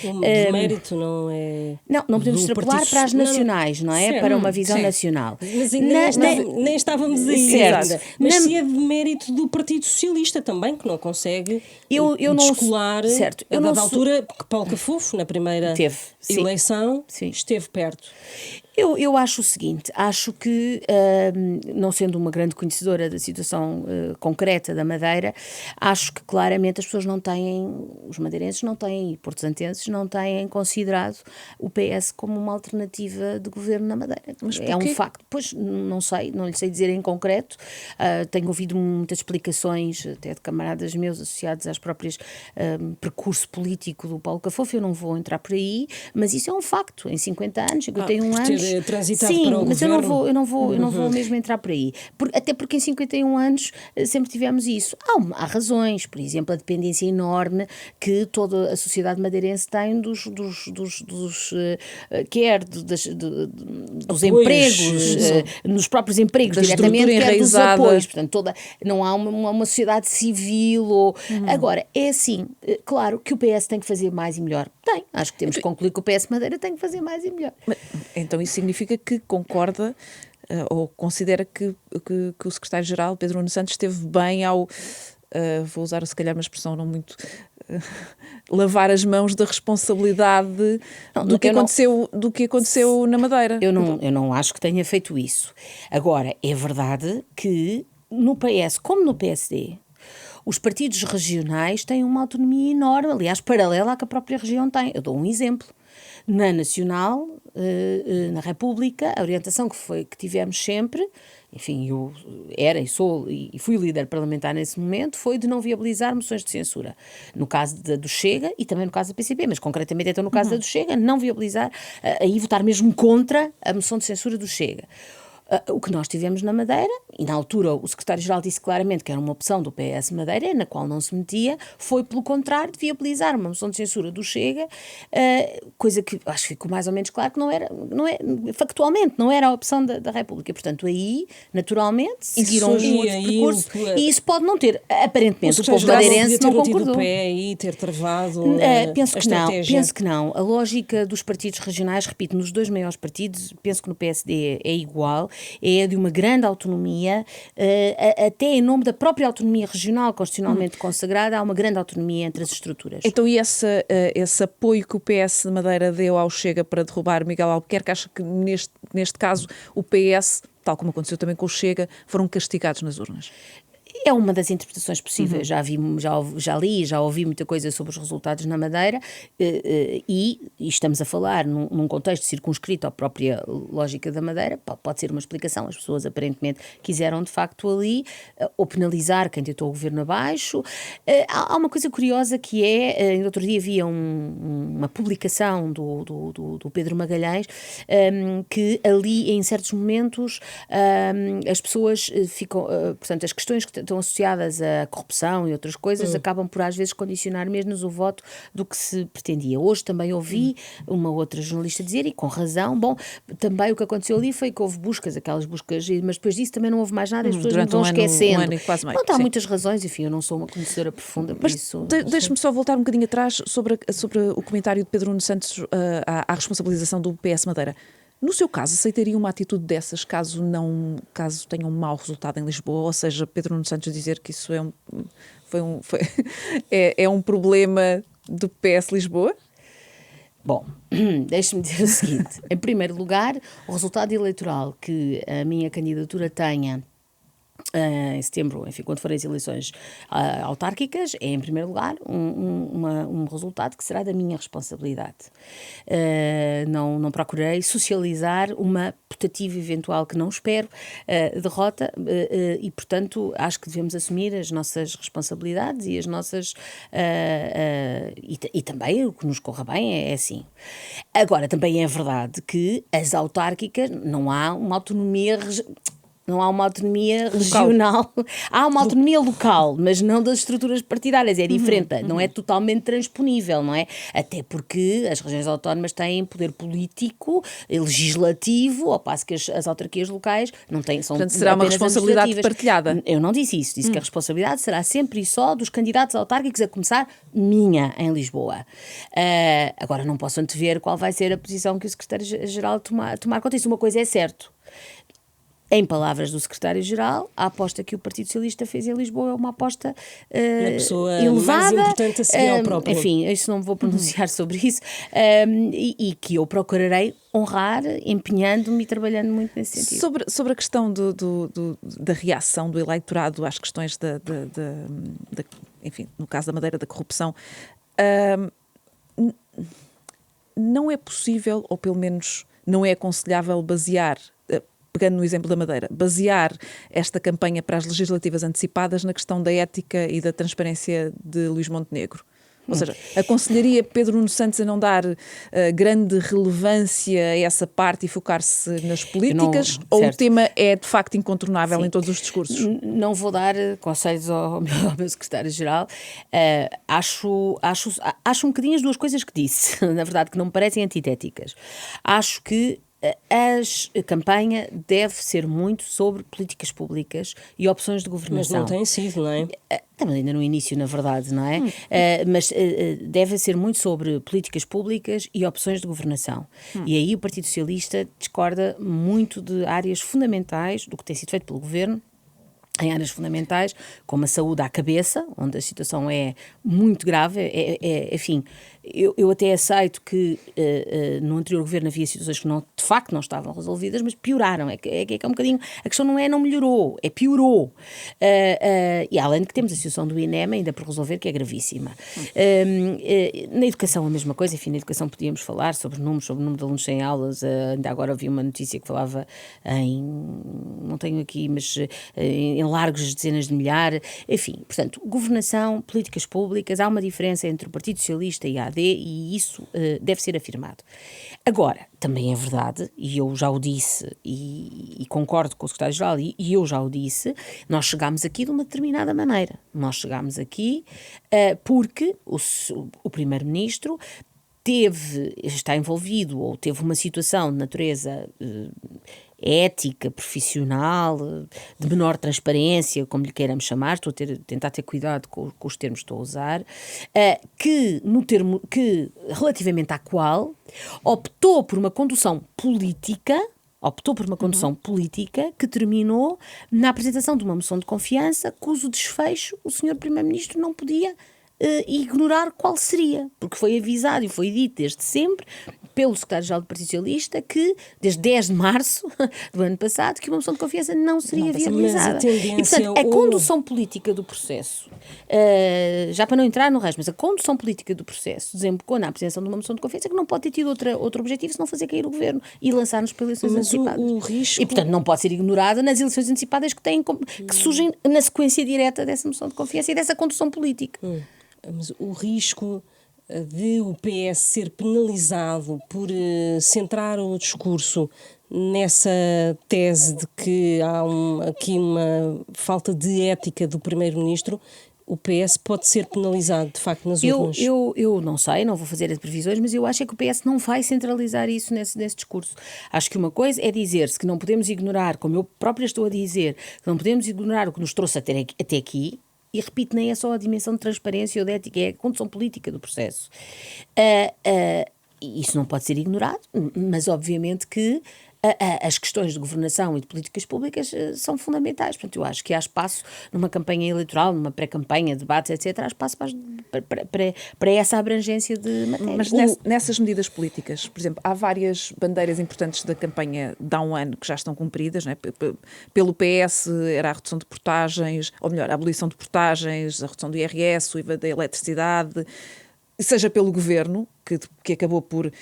O mérito não é... Não podemos extrapolar para as nacionais, não é? Certo. Para uma visão Sim. nacional. Mas ainda nem estávamos aí Certo. ainda. Mas se é de mérito do Partido Socialista também, que não consegue Eu não descolar, certo. a dada altura, que Paulo Cafufo, na primeira Sim. eleição, Sim. esteve perto. Eu acho o seguinte, acho que, não sendo uma grande conhecedora da situação concreta da Madeira, acho que claramente as pessoas não têm, os madeirenses não têm, e porto-santenses não têm considerado o PS como uma alternativa de governo na Madeira. Mas É um porquê? facto, pois não sei, não lhe sei dizer em concreto, tenho ouvido muitas explicações, até de camaradas meus associados às próprias percurso político do Paulo Cafofo, eu não vou entrar por aí, mas isso é um facto, em 50 anos, 51 por ter anos... transitado Sim, para o mas governo. eu não vou mesmo entrar por aí. Até porque em 51 anos sempre tivemos isso. Há razões, por exemplo, a dependência enorme que toda a sociedade madeirense tem dos Apoios, empregos, nos próprios empregos, Da diretamente, estrutura quer dos enraizada. apoios. Portanto, não há uma sociedade civil. Agora, é assim, claro que o PS tem que fazer mais e melhor. Tem, acho que temos que concluir que o PS Madeira tem que fazer mais e melhor. Então isso significa que concorda ou considera que o secretário-geral, Pedro Nuno Santos, esteve bem ao, vou usar se calhar uma expressão não muito, lavar as mãos da responsabilidade do que aconteceu na Madeira. Eu não acho que tenha feito isso. Agora, é verdade que no PS, como no PSD, os partidos regionais têm uma autonomia enorme, aliás, paralela à que a própria região tem. Eu dou um exemplo. Na Nacional, na República, a orientação que tivemos sempre, enfim, eu era e sou e fui líder parlamentar nesse momento, foi de não viabilizar moções de censura. No caso do Chega e também no caso da PCP, mas concretamente então no caso da do Chega, não viabilizar, aí votar mesmo contra a moção de censura do Chega. O que nós tivemos na Madeira, e na altura o secretário-geral disse claramente que era uma opção do PS Madeira, na qual não se metia, foi pelo contrário de viabilizar uma moção de censura do Chega, coisa que acho que ficou mais ou menos claro que factualmente não era a opção da República. Portanto, aí, naturalmente, seguiram um outro percurso, e isso pode não ter, aparentemente, o povo madeirense não concordou. O pé aí, ter travado Penso a que não, estratégia. penso que não. A lógica dos partidos regionais, repito, nos dois maiores partidos, penso que no PSD é igual, é de uma grande autonomia, até em nome da própria autonomia regional constitucionalmente consagrada, há uma grande autonomia entre as estruturas. Então, e esse apoio que o PS de Madeira deu ao Chega para derrubar Miguel Albuquerque, acha que neste caso o PS, tal como aconteceu também com o Chega, foram castigados nas urnas? É uma das interpretações possíveis. Já li, já ouvi muita coisa sobre os resultados na Madeira e estamos a falar num contexto circunscrito à própria lógica da Madeira. Pode ser uma explicação. As pessoas aparentemente quiseram de facto ali ou penalizar quem tentou o governo abaixo. Há uma coisa curiosa que no outro dia havia uma publicação do Pedro Magalhães que ali em certos momentos as pessoas ficam, portanto as questões que estão associadas à corrupção e outras coisas acabam por às vezes condicionar menos o voto do que se pretendia. Hoje também ouvi uma outra jornalista dizer, e com razão, também o que aconteceu ali foi que houve aquelas buscas, mas depois disso também não houve mais nada, as pessoas Durante vão esquecendo. Um ano e quase meio. Há Sim. muitas razões, enfim, eu não sou uma conhecedora profunda por isso. Deixe-me só voltar um bocadinho atrás sobre o comentário de Pedro Nuno Santos à responsabilização do PS Madeira. No seu caso, aceitaria uma atitude dessas caso tenha um mau resultado em Lisboa? Ou seja, Pedro Nuno Santos dizer que isso é um problema do PS Lisboa? Bom, deixe-me dizer o seguinte. Em primeiro lugar, o resultado eleitoral que a minha candidatura tenha em setembro, enfim, quando forem as eleições autárquicas, é em primeiro lugar um resultado que será da minha responsabilidade. Não procurei socializar uma putativa eventual, que não espero, derrota, e portanto acho que devemos assumir as nossas responsabilidades e as nossas e também o que nos corra bem é assim. Agora, também é verdade que as autárquicas não há uma autonomia regional, há uma autonomia local, mas não das estruturas partidárias, é diferente, não é totalmente transponível, não é? Até porque as regiões autónomas têm poder político, legislativo, ao passo que as autarquias locais não têm, são Portanto, será uma responsabilidade partilhada. Eu não disse isso, disse que a responsabilidade será sempre e só dos candidatos autárquicos, a começar minha, em Lisboa. Agora, não posso antever qual vai ser a posição que o secretário-geral tomar conta disso. Uma coisa é certo. Em palavras do secretário-geral, a aposta que o Partido Socialista fez em Lisboa é uma aposta pessoa elevada. Mais importante a seguir ao próprio. Enfim, isso não me vou pronunciar sobre isso. E que eu procurarei honrar, empenhando-me e trabalhando muito nesse sentido. Sobre a questão da reação do eleitorado às questões enfim, no caso da Madeira, da corrupção, não é possível, ou pelo menos não é aconselhável basear, pegando no exemplo da Madeira, basear esta campanha para as legislativas antecipadas na questão da ética e da transparência de Luís Montenegro. Ou seja, aconselharia Pedro Nuno Santos a não dar grande relevância a essa parte e focar-se nas políticas? Ou o tema é de facto incontornável em todos os discursos? Não vou dar conselhos ao meu secretário-geral. Acho um bocadinho as duas coisas que disse, na verdade, que não me parecem antitéticas. Acho que a campanha deve ser muito sobre políticas públicas e opções de governação. Mas não tem sido, não é? Estamos ainda no início, na verdade, não é? Mas deve ser muito sobre políticas públicas e opções de governação. E aí o Partido Socialista discorda muito de áreas fundamentais do que tem sido feito pelo Governo, em áreas fundamentais, como a saúde à cabeça, onde a situação é muito grave. Enfim, eu até aceito que no anterior governo havia situações que de facto não estavam resolvidas, mas pioraram. É um bocadinho, a questão não melhorou, piorou. E além de que temos a situação do INEM ainda por resolver, que é gravíssima. Na educação a mesma coisa. Enfim, na educação podíamos falar sobre o número de alunos sem aulas. Ainda agora vi uma notícia que falava não tenho aqui, mas em largos dezenas de milhares. Enfim, portanto, governação, políticas públicas, há uma diferença entre o Partido Socialista e a AD, e isso deve ser afirmado. Agora, também é verdade, e eu já o disse, e concordo com o secretário-geral, e eu já o disse, nós chegámos aqui de uma determinada maneira. Nós chegámos aqui porque o primeiro-ministro está envolvido, ou teve uma situação de natureza ética, profissional, de menor transparência, como lhe queiramos chamar, estou a tentar ter cuidado com os termos que estou a usar, que relativamente à qual optou por uma condução política que terminou na apresentação de uma moção de confiança, cujo desfecho o Sr. Primeiro-Ministro não podia ignorar qual seria, porque foi avisado e foi dito desde sempre pelo secretário-geral do Partido Socialista que, desde 10 de março do ano passado, que uma moção de confiança não seria viabilizada. E, portanto, a condução política do processo, já para não entrar no resto, mas a condução política do processo desembocou na apresentação de uma moção de confiança que não pode ter tido outro objetivo senão fazer cair o governo e lançar-nos para eleições antecipadas. O risco... E, portanto, não pode ser ignorada nas eleições antecipadas que surgem na sequência direta dessa moção de confiança e dessa condução política. Mas o risco de o PS ser penalizado por centrar o discurso nessa tese de que há aqui uma falta de ética do Primeiro-Ministro, o PS pode ser penalizado, de facto, nas urnas? Eu não sei, não vou fazer as previsões, mas eu acho que o PS não vai centralizar isso nesse discurso. Acho que uma coisa é dizer-se que não podemos ignorar, como eu própria estou a dizer, que não podemos ignorar o que nos trouxe até aqui. E repito, nem é só a dimensão de transparência ou de ética, é a condução política do processo. Isso não pode ser ignorado, mas obviamente que as questões de governação e de políticas públicas são fundamentais. Portanto, eu acho que há espaço numa campanha eleitoral, numa pré-campanha, debates, etc., há espaço para essa abrangência de matéria. Mas nessas medidas políticas, por exemplo, há várias bandeiras importantes da campanha de há um ano que já estão cumpridas, não é? Pelo PS era a redução de portagens, ou melhor, a abolição de portagens, a redução do IRS, o IVA da eletricidade. seja pelo governo, que acabou por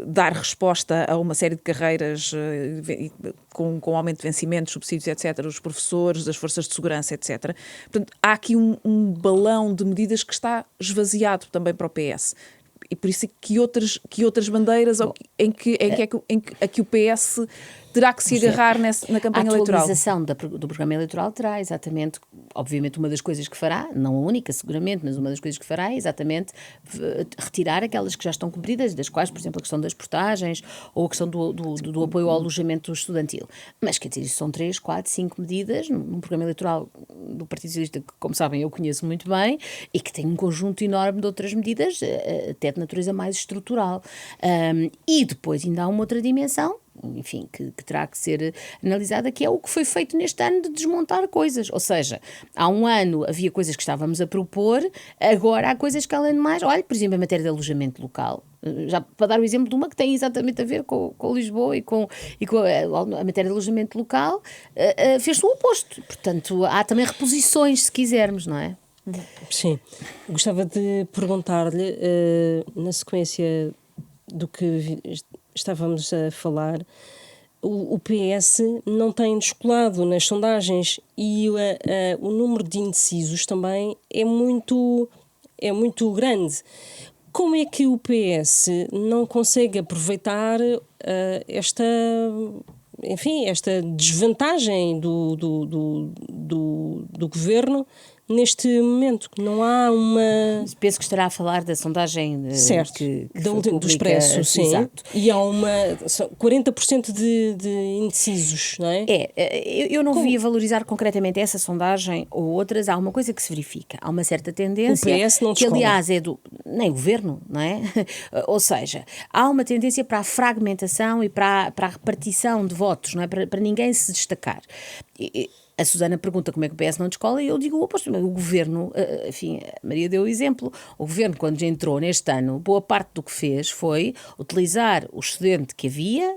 dar resposta a uma série de carreiras com aumento de vencimentos, subsídios, etc., os professores, das forças de segurança, etc. Portanto, há aqui um balão de medidas que está esvaziado também para o PS. E por isso é que outras bandeiras em que o PS terá que se agarrar na campanha eleitoral. A atualização do programa eleitoral terá exatamente, obviamente, uma das coisas que fará, não a única seguramente, mas uma das coisas que fará é exatamente retirar aquelas que já estão cumpridas, das quais, por exemplo, a questão das portagens ou a questão do apoio ao alojamento estudantil. Mas, quer dizer, isso são 3, 4, 5 medidas num programa eleitoral do Partido Socialista que, como sabem, eu conheço muito bem e que tem um conjunto enorme de outras medidas, até de natureza mais estrutural. E depois ainda há uma outra dimensão, enfim, que terá que ser analisada, que é o que foi feito neste ano de desmontar coisas. Ou seja, há um ano havia coisas que estávamos a propor, agora há coisas que, além de mais, olha, por exemplo, em matéria de alojamento local, já para dar o exemplo de uma que tem exatamente a ver com Lisboa e com a matéria de alojamento local, fez-se o oposto. Portanto, há também reposições, se quisermos, não é? Sim. Gostava de perguntar-lhe, na sequência do que estávamos a falar, o PS não tem descolado nas sondagens e o número de indecisos também é muito grande. Como é que o PS não consegue aproveitar esta desvantagem do governo neste momento? Não há uma... Penso que estará a falar da sondagem certo, que do Expresso, sim. Exato. E há 40% de indecisos, não é? Eu não vi a valorizar concretamente essa sondagem ou outras. Há uma coisa que se verifica. Há uma certa tendência... O PS não que, descola. aliás, nem o governo, não é? Ou seja, há uma tendência para a fragmentação e para a repartição de votos, não é? Para ninguém se destacar. A Susana pergunta como é que o PS não descola e eu digo o oposto. O governo, enfim, a Maria deu o exemplo, o governo quando entrou neste ano, boa parte do que fez foi utilizar o excedente que havia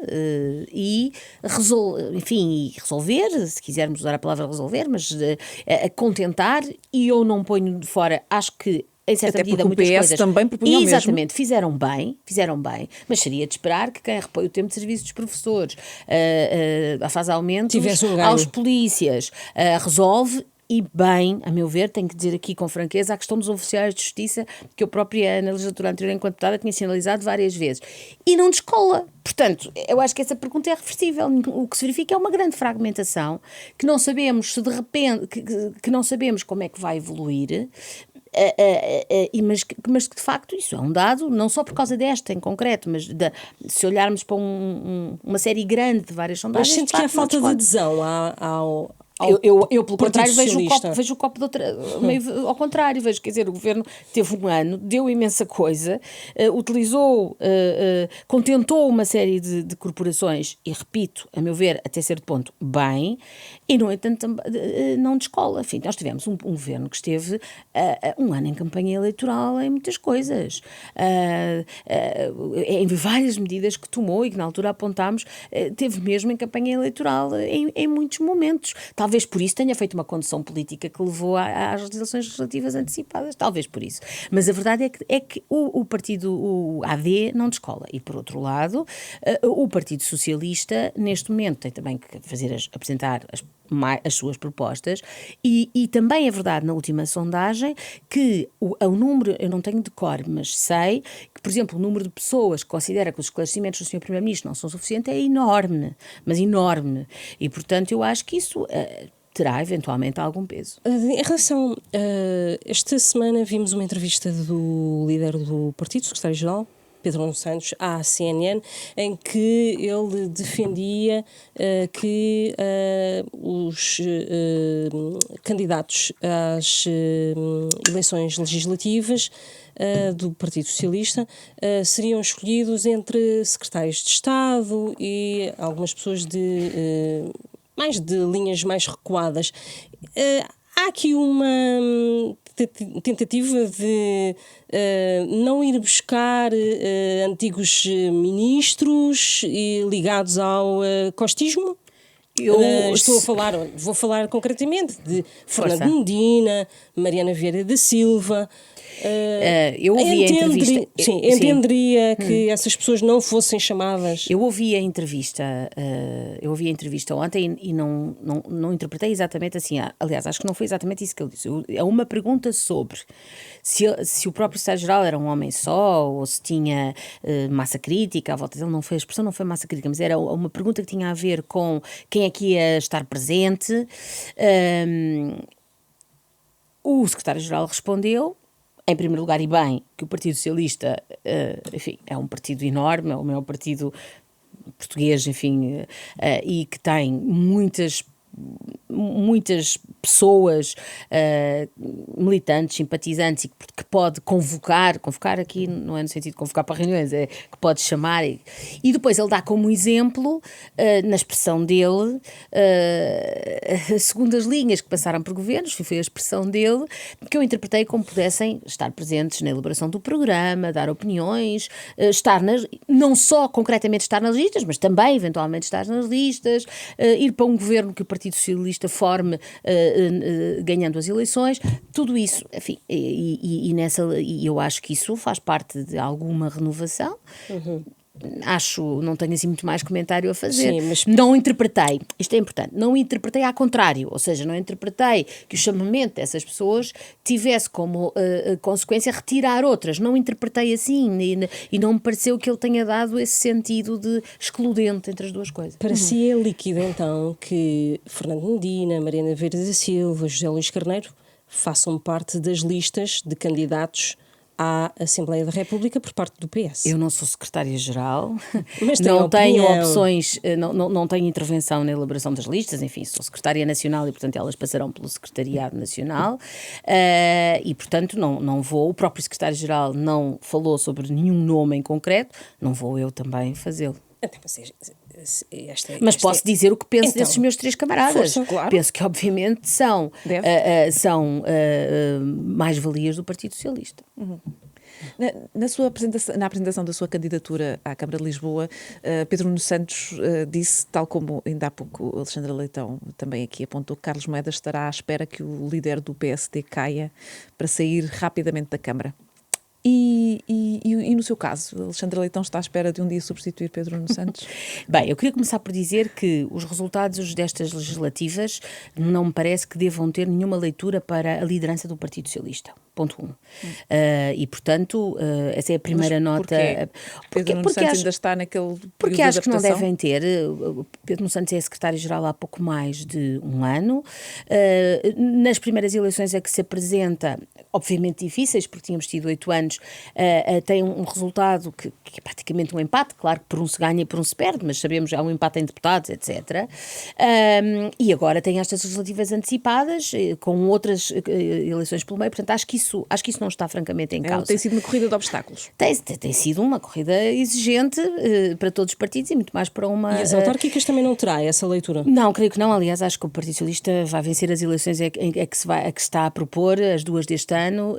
e resolver, se quisermos usar a palavra resolver, mas contentar, e eu não ponho de fora, acho que em certa até medida, porque muitas o PS coisas também propunha o mesmo. Exatamente, fizeram bem, mas seria de esperar que quem repõe o tempo de serviço dos professores, faz aumentos aos polícias, resolve. E bem, a meu ver, tenho que dizer aqui com franqueza, a questão dos oficiais de justiça, que eu própria na legislatura anterior, enquanto deputada, tinha sinalizado várias vezes. E não descola. Portanto, eu acho que essa pergunta é reversível. O que se verifica é uma grande fragmentação, que não sabemos se de repente, que não sabemos como é que vai evoluir, mas que de facto isso é um dado, não só por causa desta em concreto, mas se olharmos para uma série grande de várias sondagens... Mas sente que há falta de adesão Eu pelo contrário, vejo o copo meio ao contrário, vejo, quer dizer, o governo teve um ano, deu imensa coisa, utilizou, contentou uma série de corporações, e repito, a meu ver, até certo ponto, bem, e no entanto não descola. Enfim, nós tivemos um governo que esteve um ano em campanha eleitoral em muitas coisas, em várias medidas que tomou e que na altura apontámos, teve mesmo em campanha eleitoral em muitos momentos. Talvez por isso tenha feito uma condução política que levou às eleições legislativas antecipadas, talvez por isso. Mas a verdade é que o partido, o AD, não descola. E, por outro lado, o Partido Socialista, neste momento, tem também que apresentar as suas propostas, e também é verdade na última sondagem que o número, eu não tenho de cor, mas sei que, por exemplo, o número de pessoas que considera que os esclarecimentos do Sr. Primeiro-Ministro não são suficientes é enorme, mas enorme, e portanto eu acho que isso terá eventualmente algum peso. Em relação, esta semana vimos uma entrevista do líder do partido, secretário-geral, Pedro Nuno Santos, à CNN, em que ele defendia que os candidatos às eleições legislativas do Partido Socialista seriam escolhidos entre secretários de Estado e algumas pessoas de linhas mais recuadas. Há aqui uma tentativa de não ir buscar antigos ministros ligados ao costismo? Vou falar concretamente de Força. Fernando Medina, Mariana Vieira da Silva. Eu ouvi a entrevista. Sim, entenderia que essas pessoas não fossem chamadas. Eu ouvi a entrevista ontem e não interpretei exatamente assim. Aliás, acho que não foi exatamente isso que ele disse. É uma pergunta sobre se o próprio Secretário-Geral era um homem só ou se tinha massa crítica à volta dele. A expressão não foi massa crítica, mas era uma pergunta que tinha a ver com quem é que ia estar presente. O Secretário-Geral respondeu, em primeiro lugar, e bem, que o Partido Socialista, enfim, é um partido enorme, é o maior partido português, enfim, e que tem muitas pessoas militantes, simpatizantes, e que pode convocar aqui não é no sentido de convocar para reuniões, é que pode chamar, e depois ele dá como exemplo, na expressão dele, segundo as linhas que passaram por governos, foi a expressão dele, que eu interpretei como pudessem estar presentes na elaboração do programa, dar opiniões, não só concretamente estar nas listas, mas também eventualmente estar nas listas, ir para um governo que o Partido Socialista forme, ganhando as eleições, tudo isso, enfim, e eu acho que isso faz parte de alguma renovação. Não tenho assim muito mais comentário a fazer. Sim, mas... Não interpretei, isto é importante, não interpretei ao contrário, ou seja, não interpretei que o chamamento dessas pessoas tivesse como consequência retirar outras, não interpretei assim e não me pareceu que ele tenha dado esse sentido de excludente entre as duas coisas. Para si é líquido então que Fernando Medina, Mariana Vieira da Silva, José Luís Carneiro façam parte das listas de candidatos à Assembleia da República por parte do PS. Eu não sou secretária-geral, mas não tenho opções, não tenho intervenção na elaboração das listas, enfim, sou secretária nacional e, portanto, elas passarão pelo Secretariado Nacional e, portanto, não vou, o próprio secretário-geral não falou sobre nenhum nome em concreto, não vou eu também fazê-lo. Mas posso dizer o que penso desses meus três camaradas. Força, claro. Penso que, obviamente, são mais-valias do Partido Socialista. Na apresentação da sua candidatura à Câmara de Lisboa, Pedro Nuno Santos disse, tal como ainda há pouco Alexandra Leitão também aqui apontou, que Carlos Moedas estará à espera que o líder do PSD caia para sair rapidamente da Câmara. E no seu caso, Alexandra Leitão está à espera de um dia substituir Pedro Nuno Santos? Bem, eu queria começar por dizer que os resultados destas legislativas não me parece que devam ter nenhuma leitura para a liderança do Partido Socialista. Ponto 1. E, portanto, essa é a primeira nota. Pedro Nuno Santos ainda está naquele porque acho que não devem ter. Pedro Nuno Santos é secretário-geral há pouco mais de um ano. Nas primeiras eleições é que se apresenta, obviamente difíceis, porque tínhamos tido 8 anos, tem um resultado que é praticamente um empate. Claro que por um se ganha e por um se perde, mas sabemos que há um empate em deputados, etc. E agora tem estas legislativas antecipadas, com outras eleições pelo meio, portanto acho que isso não está francamente em causa. Tem sido uma corrida de obstáculos. Tem sido uma corrida exigente para todos os partidos e muito mais para uma... E as autárquicas também não terá essa leitura? Não, creio que não. Aliás, acho que o Partido Socialista vai vencer as eleições que está a propor, as duas deste ano,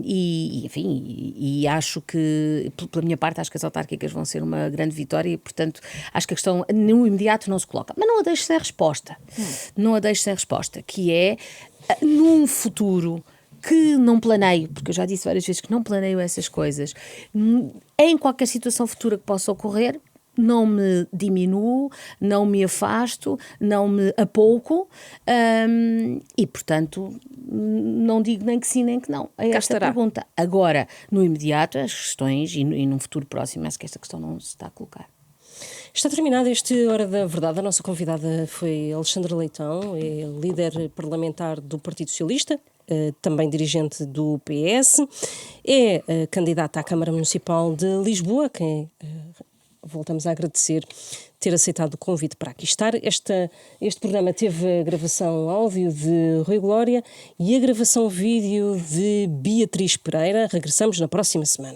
e acho que, pela minha parte, acho que as autárquicas vão ser uma grande vitória e, portanto, acho que a questão no imediato não se coloca. Mas não a deixo sem resposta. Não a deixo sem resposta, que é, num futuro que não planeio, porque eu já disse várias vezes que não planeio essas coisas, em qualquer situação futura que possa ocorrer, não me diminuo, não me afasto, não me apouco e, portanto, não digo nem que sim nem que não a esta pergunta. Agora, no imediato, as questões e num futuro próximo, acho que esta questão não se está a colocar. Está terminada esta Hora da Verdade. A nossa convidada foi Alexandra Leitão, é líder parlamentar do Partido Socialista, também dirigente do PS, é candidata à Câmara Municipal de Lisboa, quem voltamos a agradecer ter aceitado o convite para aqui estar. Este programa teve a gravação áudio de Rui Glória e a gravação vídeo de Beatriz Pereira. Regressamos na próxima semana.